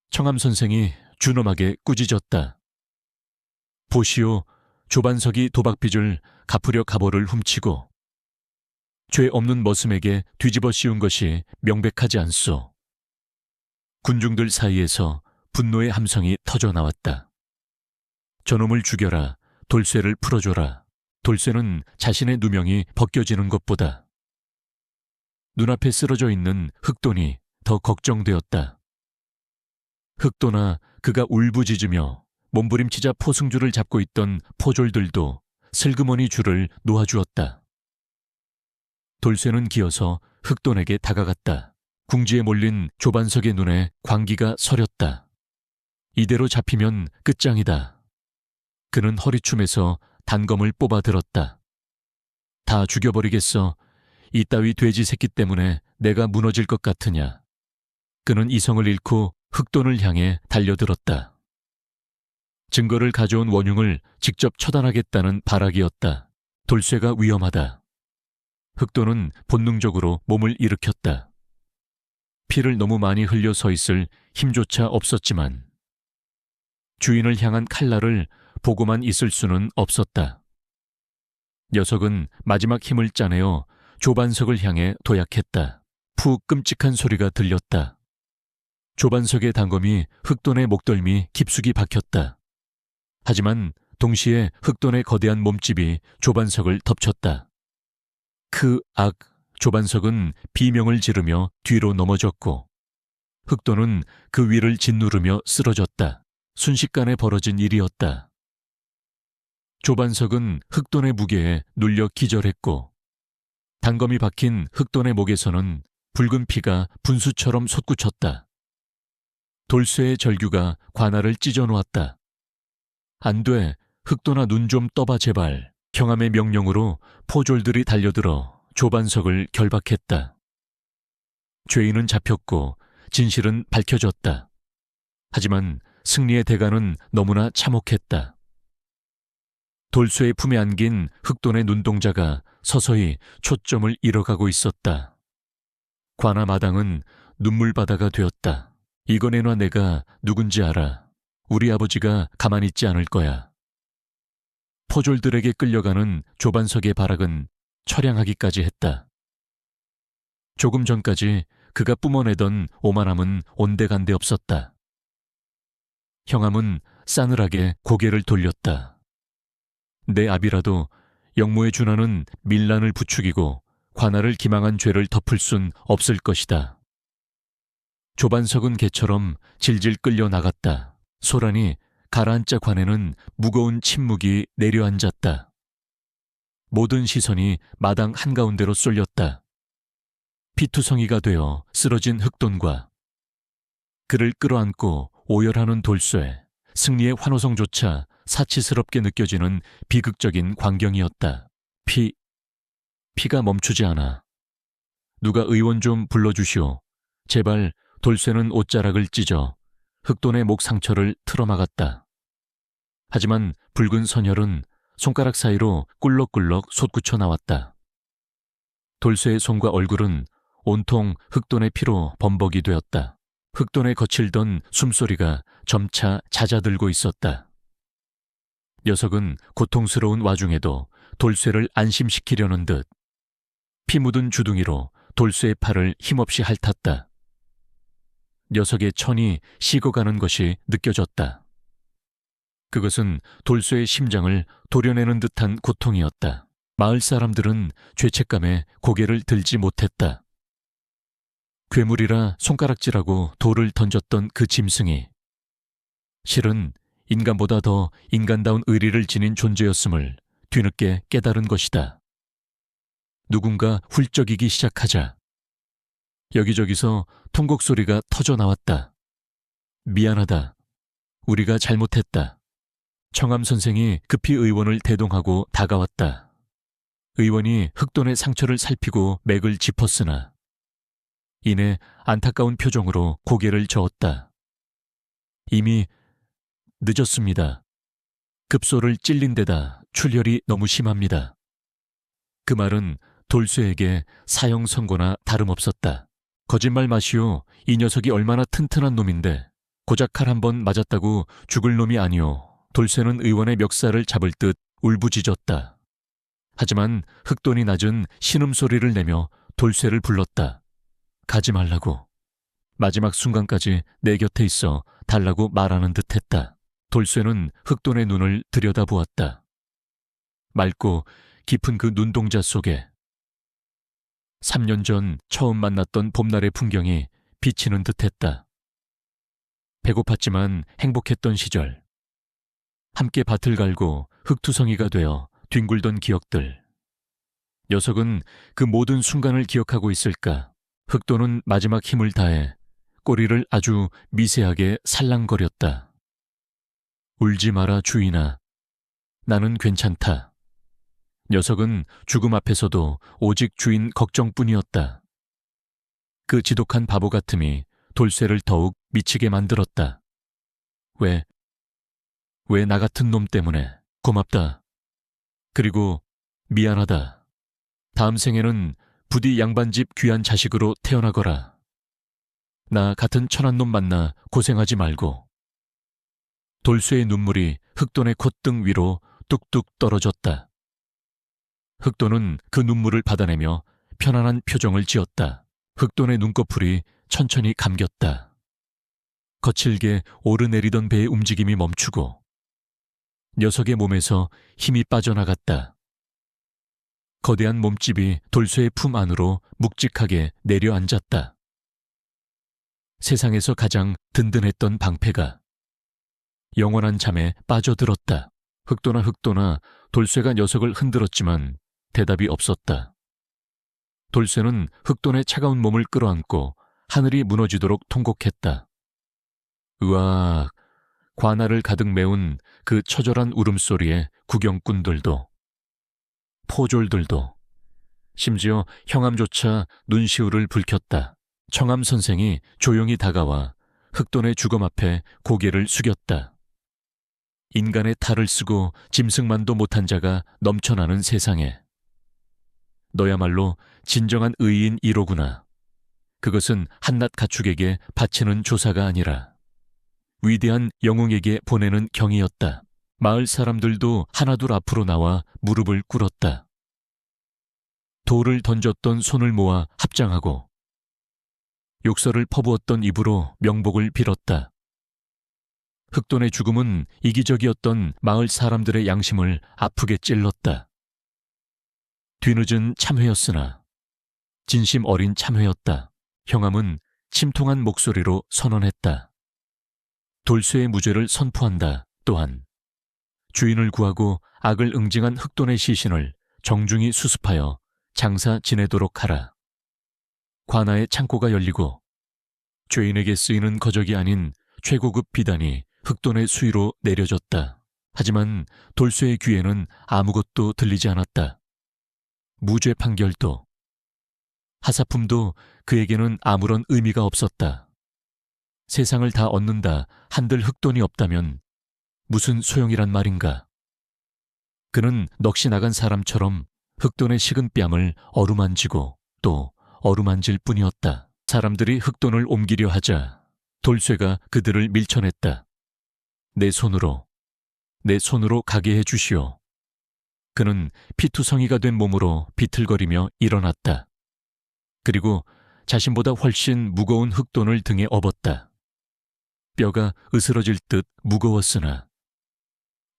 청암 선생이 준엄하게 꾸짖었다. 보시오, 조반석이 도박빚을 갚으려 갑오를 훔치고 죄 없는 머슴에게 뒤집어 씌운 것이 명백하지 않소. 군중들 사이에서 분노의 함성이 터져나왔다. 저놈을 죽여라, 돌쇠를 풀어줘라. 돌쇠는 자신의 누명이 벗겨지는 것보다 눈앞에 쓰러져 있는 흑돈이 더 걱정되었다. 흑돈아, 그가 울부짖으며 몸부림치자 포승줄을 잡고 있던 포졸들도 슬그머니 줄을 놓아주었다. 돌쇠는 기어서 흑돈에게 다가갔다. 궁지에 몰린 조반석의 눈에 광기가 서렸다. 이대로 잡히면 끝장이다. 그는 허리춤에서 단검을 뽑아 들었다. 다 죽여버리겠어. 이따위 돼지 새끼 때문에 내가 무너질 것 같으냐. 그는 이성을 잃고 흑돈을 향해 달려들었다. 증거를 가져온 원흉을 직접 처단하겠다는 발악이었다. 돌쇠가 위험하다. 흑돈은 본능적으로 몸을 일으켰다. 피를 너무 많이 흘려 서 있을 힘조차 없었지만 주인을 향한 칼날을 보고만 있을 수는 없었다. 녀석은 마지막 힘을 짜내어 조반석을 향해 도약했다. 푹 끔찍한 소리가 들렸다. 조반석의 단검이 흑돈의 목덜미 깊숙이 박혔다. 하지만 동시에 흑돈의 거대한 몸집이 조반석을 덮쳤다. 그 조반석은 비명을 지르며 뒤로 넘어졌고 흑돈은 그 위를 짓누르며 쓰러졌다. 순식간에 벌어진 일이었다. 조반석은 흑돈의 무게에 눌려 기절했고 단검이 박힌 흑돈의 목에서는 붉은 피가 분수처럼 솟구쳤다. 돌쇠의 절규가 관아를 찢어놓았다. 안 돼, 흑돈아 눈 좀 떠봐 제발. 경함의 명령으로 포졸들이 달려들어 조반석을 결박했다. 죄인은 잡혔고 진실은 밝혀졌다. 하지만 승리의 대가는 너무나 참혹했다. 돌쇠의 품에 안긴 흑돈의 눈동자가 서서히 초점을 잃어가고 있었다. 관아 마당은 눈물바다가 되었다. 이거 내놔 내가 누군지 알아. 우리 아버지가 가만히 있지 않을 거야. 포졸들에게 끌려가는 조반석의 발악은 처량하기까지 했다. 조금 전까지 그가 뿜어내던 오만함은 온데간데 없었다. 형함은 싸늘하게 고개를 돌렸다. 내 압이라도 영모의 준하는 밀란을 부추기고 관아를 기망한 죄를 덮을 순 없을 것이다. 조반석은 개처럼 질질 끌려 나갔다. 소란이 가라앉자 관에는 무거운 침묵이 내려앉았다. 모든 시선이 마당 한가운데로 쏠렸다. 피투성이가 되어 쓰러진 흑돈과 그를 끌어안고 오열하는 돌쇠, 승리의 환호성조차 사치스럽게 느껴지는 비극적인 광경이었다. 피가 멈추지 않아. 누가 의원 좀 불러주시오. 제발. 돌쇠는 옷자락을 찢어 흑돈의 목 상처를 틀어막았다. 하지만 붉은 선혈은 손가락 사이로 꿀럭꿀럭 솟구쳐 나왔다. 돌쇠의 손과 얼굴은 온통 흑돈의 피로 범벅이 되었다. 흑돈에 거칠던 숨소리가 점차 잦아들고 있었다. 녀석은 고통스러운 와중에도 돌쇠를 안심시키려는 듯 피 묻은 주둥이로 돌쇠의 팔을 힘없이 핥았다. 녀석의 천이 식어가는 것이 느껴졌다. 그것은 돌쇠의 심장을 도려내는 듯한 고통이었다. 마을 사람들은 죄책감에 고개를 들지 못했다. 괴물이라 손가락질하고 돌을 던졌던 그 짐승이 실은 인간보다 더 인간다운 의리를 지닌 존재였음을 뒤늦게 깨달은 것이다. 누군가 훌쩍이기 시작하자 여기저기서 통곡 소리가 터져 나왔다. 미안하다. 우리가 잘못했다. 청암 선생이 급히 의원을 대동하고 다가왔다. 의원이 흑돈의 상처를 살피고 맥을 짚었으나 이내 안타까운 표정으로 고개를 저었다. 이미 늦었습니다. 급소를 찔린 데다 출혈이 너무 심합니다. 그 말은 돌쇠에게 사형 선고나 다름없었다. 거짓말 마시오. 이 녀석이 얼마나 튼튼한 놈인데 고작 칼 한 번 맞았다고 죽을 놈이 아니오. 돌쇠는 의원의 멱살을 잡을 듯 울부짖었다. 하지만 흑돈이 낮은 신음소리를 내며 돌쇠를 불렀다. 가지 말라고. 마지막 순간까지 내 곁에 있어 달라고 말하는 듯했다. 돌쇠는 흑돈의 눈을 들여다보았다. 맑고 깊은 그 눈동자 속에 3년 전 처음 만났던 봄날의 풍경이 비치는 듯했다. 배고팠지만 행복했던 시절, 함께 밭을 갈고 흙투성이가 되어 뒹굴던 기억들. 녀석은 그 모든 순간을 기억하고 있을까? 흑돈은 마지막 힘을 다해 꼬리를 아주 미세하게 살랑거렸다. 울지 마라 주인아. 나는 괜찮다. 녀석은 죽음 앞에서도 오직 주인 걱정뿐이었다. 그 지독한 바보 같음이 돌쇠를 더욱 미치게 만들었다. 왜 나 같은 놈 때문에 고맙다. 그리고 미안하다. 다음 생에는 부디 양반집 귀한 자식으로 태어나거라. 나 같은 천한 놈 만나 고생하지 말고. 돌쇠의 눈물이 흑돈의 콧등 위로 뚝뚝 떨어졌다. 흑돈은 그 눈물을 받아내며 편안한 표정을 지었다. 흑돈의 눈꺼풀이 천천히 감겼다. 거칠게 오르내리던 배의 움직임이 멈추고 녀석의 몸에서 힘이 빠져나갔다. 거대한 몸집이 돌쇠의 품 안으로 묵직하게 내려앉았다. 세상에서 가장 든든했던 방패가 영원한 잠에 빠져들었다. 흑돈아, 돌쇠가 녀석을 흔들었지만 대답이 없었다. 돌쇠는 흑돈의 차가운 몸을 끌어안고 하늘이 무너지도록 통곡했다. 으악, 관아를 가득 메운 그 처절한 울음소리에 구경꾼들도, 포졸들도, 심지어 형암조차 눈시울을 붉혔다. 청암 선생이 조용히 다가와 흑돈의 주검 앞에 고개를 숙였다. 인간의 탈을 쓰고 짐승만도 못한 자가 넘쳐나는 세상에 너야말로 진정한 의인 1호구나. 그것은 한낱 가축에게 바치는 조사가 아니라 위대한 영웅에게 보내는 경이었다. 마을 사람들도 하나둘 앞으로 나와 무릎을 꿇었다. 돌을 던졌던 손을 모아 합장하고 욕설을 퍼부었던 입으로 명복을 빌었다. 흑돈의 죽음은 이기적이었던 마을 사람들의 양심을 아프게 찔렀다. 뒤늦은 참회였으나 진심 어린 참회였다. 형암은 침통한 목소리로 선언했다. 돌쇠의 무죄를 선포한다. 또한 주인을 구하고 악을 응징한 흑돈의 시신을 정중히 수습하여 장사 지내도록 하라. 관아의 창고가 열리고 죄인에게 쓰이는 거적이 아닌 최고급 비단이 흑돈의 수위로 내려졌다. 하지만 돌쇠의 귀에는 아무것도 들리지 않았다. 무죄 판결도, 하사품도 그에게는 아무런 의미가 없었다. 세상을 다 얻는다 한들 흑돈이 없다면 무슨 소용이란 말인가. 그는 넋이 나간 사람처럼 흑돈의 식은 뺨을 어루만지고 또 어루만질 뿐이었다. 사람들이 흑돈을 옮기려 하자 돌쇠가 그들을 밀쳐냈다. 내 손으로 가게 해 주시오. 그는 피투성이가 된 몸으로 비틀거리며 일어났다. 그리고 자신보다 훨씬 무거운 흑돈을 등에 업었다. 뼈가 으스러질 듯 무거웠으나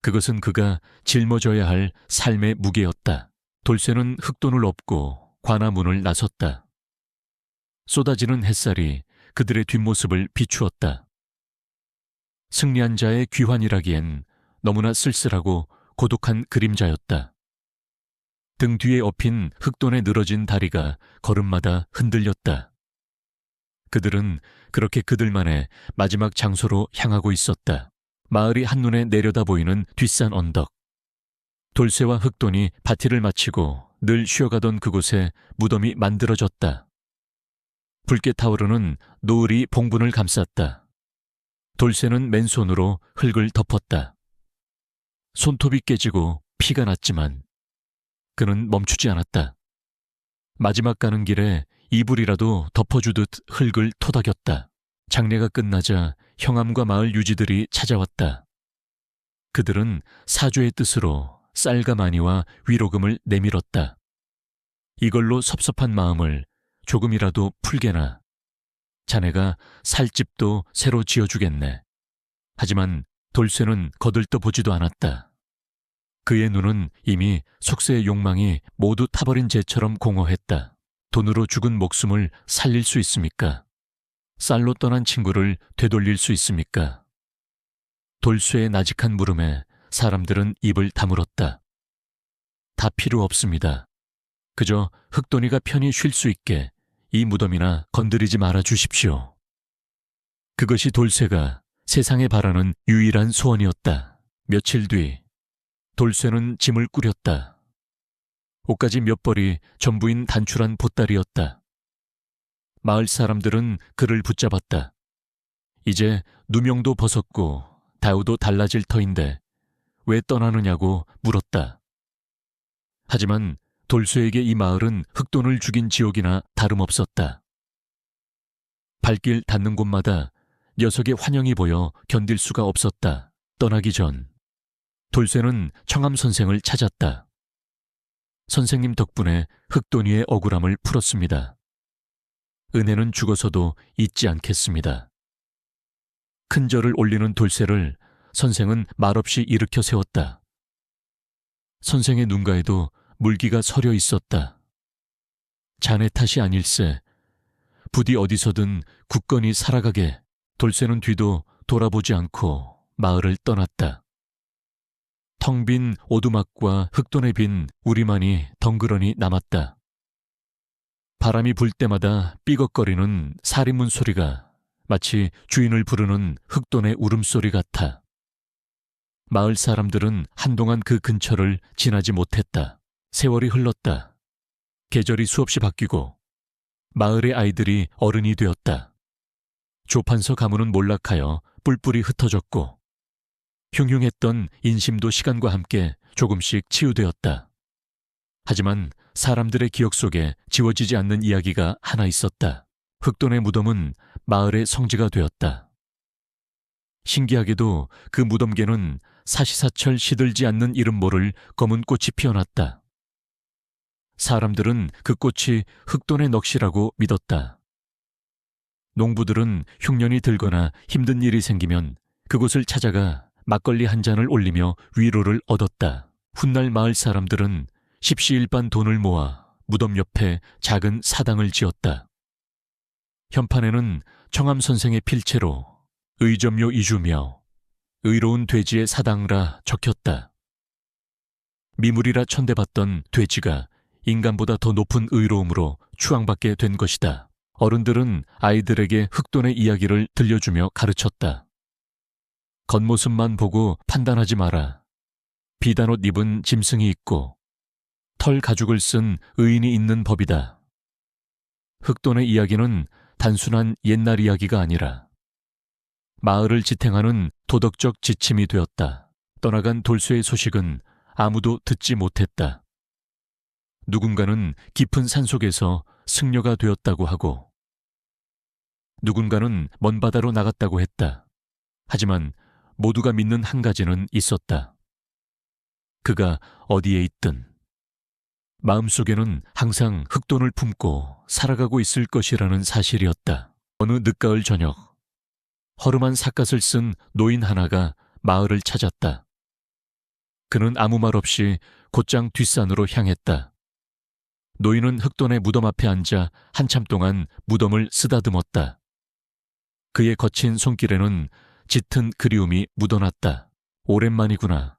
그것은 그가 짊어져야 할 삶의 무게였다. 돌쇠는 흑돈을 업고 관아 문을 나섰다. 쏟아지는 햇살이 그들의 뒷모습을 비추었다. 승리한 자의 귀환이라기엔 너무나 쓸쓸하고 고독한 그림자였다. 등 뒤에 엎인 흑돈의 늘어진 다리가 걸음마다 흔들렸다. 그들은 그렇게 그들만의 마지막 장소로 향하고 있었다. 마을이 한눈에 내려다 보이는 뒷산 언덕. 돌쇠와 흑돈이 바티를 마치고 늘 쉬어가던 그곳에 무덤이 만들어졌다. 붉게 타오르는 노을이 봉분을 감쌌다. 돌쇠는 맨손으로 흙을 덮었다. 손톱이 깨지고 피가 났지만 그는 멈추지 않았다. 마지막 가는 길에 이불이라도 덮어주듯 흙을 토닥였다. 장례가 끝나자 형암과 마을 유지들이 찾아왔다. 그들은 사죄의 뜻으로 쌀과 마니와 위로금을 내밀었다. 이걸로 섭섭한 마음을 조금이라도 풀게나. 자네가 살 집도 새로 지어주겠네. 하지만 돌쇠는 거들떠보지도 않았다. 그의 눈은 이미 속세의 욕망이 모두 타버린 재처럼 공허했다. 돈으로 죽은 목숨을 살릴 수 있습니까? 쌀로 떠난 친구를 되돌릴 수 있습니까? 돌쇠의 나직한 물음에 사람들은 입을 다물었다. 다 필요 없습니다. 그저 흑돈이가 편히 쉴 수 있게 이 무덤이나 건드리지 말아 주십시오. 그것이 돌쇠가 세상에 바라는 유일한 소원이었다. 며칠 뒤 돌쇠는 짐을 꾸렸다. 옷가지 몇 벌이 전부인 단출한 보따리였다. 마을 사람들은 그를 붙잡았다. 이제 누명도 벗었고 다우도 달라질 터인데 왜 떠나느냐고 물었다. 하지만 돌쇠에게 이 마을은 흑돈을 죽인 지옥이나 다름없었다. 발길 닿는 곳마다 녀석의 환영이 보여 견딜 수가 없었다. 떠나기 전 돌쇠는 청암 선생을 찾았다. 선생님 덕분에 흑돈이의 억울함을 풀었습니다. 은혜는 죽어서도 잊지 않겠습니다. 큰 절을 올리는 돌쇠를 선생은 말없이 일으켜 세웠다. 선생의 눈가에도 물기가 서려 있었다. 자네 탓이 아닐세. 부디 어디서든 굳건히 살아가게. 돌쇠는 뒤도 돌아보지 않고 마을을 떠났다. 텅 빈 오두막과 흑돈에 빈 우리만이 덩그러니 남았다. 바람이 불 때마다 삐걱거리는 사리문 소리가 마치 주인을 부르는 흑돈의 울음소리 같아. 마을 사람들은 한동안 그 근처를 지나지 못했다. 세월이 흘렀다. 계절이 수없이 바뀌고 마을의 아이들이 어른이 되었다. 조판서 가문은 몰락하여 뿔뿔이 흩어졌고 흉흉했던 인심도 시간과 함께 조금씩 치유되었다. 하지만 사람들의 기억 속에 지워지지 않는 이야기가 하나 있었다. 흑돈의 무덤은 마을의 성지가 되었다. 신기하게도 그 무덤계는 사시사철 시들지 않는 이름 모를 검은 꽃이 피어났다. 사람들은 그 꽃이 흑돈의 넋이라고 믿었다. 농부들은 흉년이 들거나 힘든 일이 생기면 그곳을 찾아가 막걸리 한 잔을 올리며 위로를 얻었다. 훗날 마을 사람들은 십시일반 돈을 모아 무덤 옆에 작은 사당을 지었다. 현판에는 청암 선생의 필체로 의점요 이주며 의로운 돼지의 사당라 적혔다. 미물이라 천대받던 돼지가 인간보다 더 높은 의로움으로 추앙받게 된 것이다. 어른들은 아이들에게 흑돈의 이야기를 들려주며 가르쳤다. 겉모습만 보고 판단하지 마라. 비단옷 입은 짐승이 있고 털 가죽을 쓴 의인이 있는 법이다. 흑돈의 이야기는 단순한 옛날 이야기가 아니라 마을을 지탱하는 도덕적 지침이 되었다. 떠나간 돌쇠의 소식은 아무도 듣지 못했다. 누군가는 깊은 산속에서 승려가 되었다고 하고 누군가는 먼 바다로 나갔다고 했다. 하지만 모두가 믿는 한 가지는 있었다. 그가 어디에 있든 마음속에는 항상 흑돈을 품고 살아가고 있을 것이라는 사실이었다. 어느 늦가을 저녁, 허름한 삿갓을 쓴 노인 하나가 마을을 찾았다. 그는 아무 말 없이 곧장 뒷산으로 향했다. 노인은 흑돈의 무덤 앞에 앉아 한참 동안 무덤을 쓰다듬었다. 그의 거친 손길에는 짙은 그리움이 묻어났다. 오랜만이구나.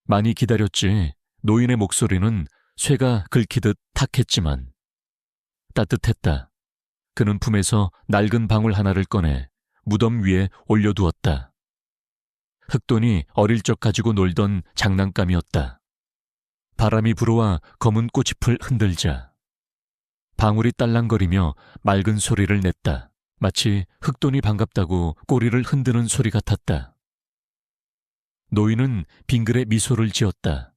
많이 기다렸지. 노인의 목소리는 쇠가 긁히듯 탁했지만 따뜻했다. 그는 품에서 낡은 방울 하나를 꺼내 무덤 위에 올려두었다. 흑돈이 어릴 적 가지고 놀던 장난감이었다. 바람이 불어와 검은 꽃잎을 흔들자 방울이 딸랑거리며 맑은 소리를 냈다. 마치 흑돈이 반갑다고 꼬리를 흔드는 소리 같았다. 노인은 빙글에 미소를 지었다.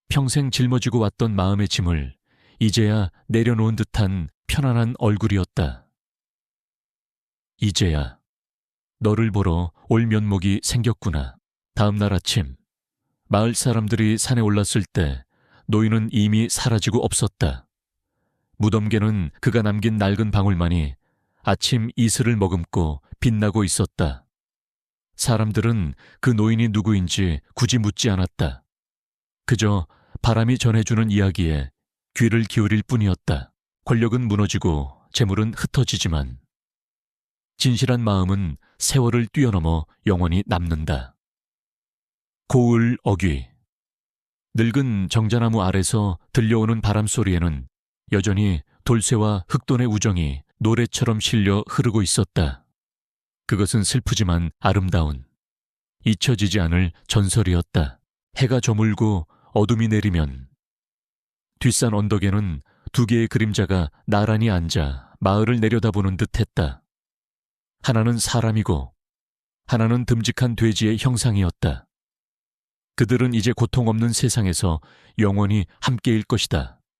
평생 짊어지고 왔던 마음의 짐을 이제야 내려놓은 듯한 편안한 얼굴이었다. 이제야 너를 보러 올 면목이 생겼구나. 다음 날 아침 마을 사람들이 산에 올랐을 때 노인은 이미 사라지고 없었다. 무덤계는 그가 남긴 낡은 방울만이 아침 이슬을 머금고 빛나고 있었다. 사람들은 그 노인이 누구인지 굳이 묻지 않았다. 그저 바람이 전해주는 이야기에 귀를 기울일 뿐이었다. 권력은 무너지고 재물은 흩어지지만 진실한 마음은 세월을 뛰어넘어 영원히 남는다. 고을 어귀. 늙은 정자나무 아래서 들려오는 바람소리에는 여전히 돌쇠와 흑돈의 우정이 노래처럼 실려 흐르고 있었다. 그것은 슬프지만 아름다운, 잊혀지지 않을 전설이었다. 해가 저물고 어둠이 내리면 뒷산 언덕에는 두 개의 그림자가 나란히 앉아 마을을 내려다보는 듯했다. 하나는 사람이고 하나는 듬직한 돼지의 형상이었다. 그들은 이제 고통 없는 세상에서 영원히 함께일 것이다.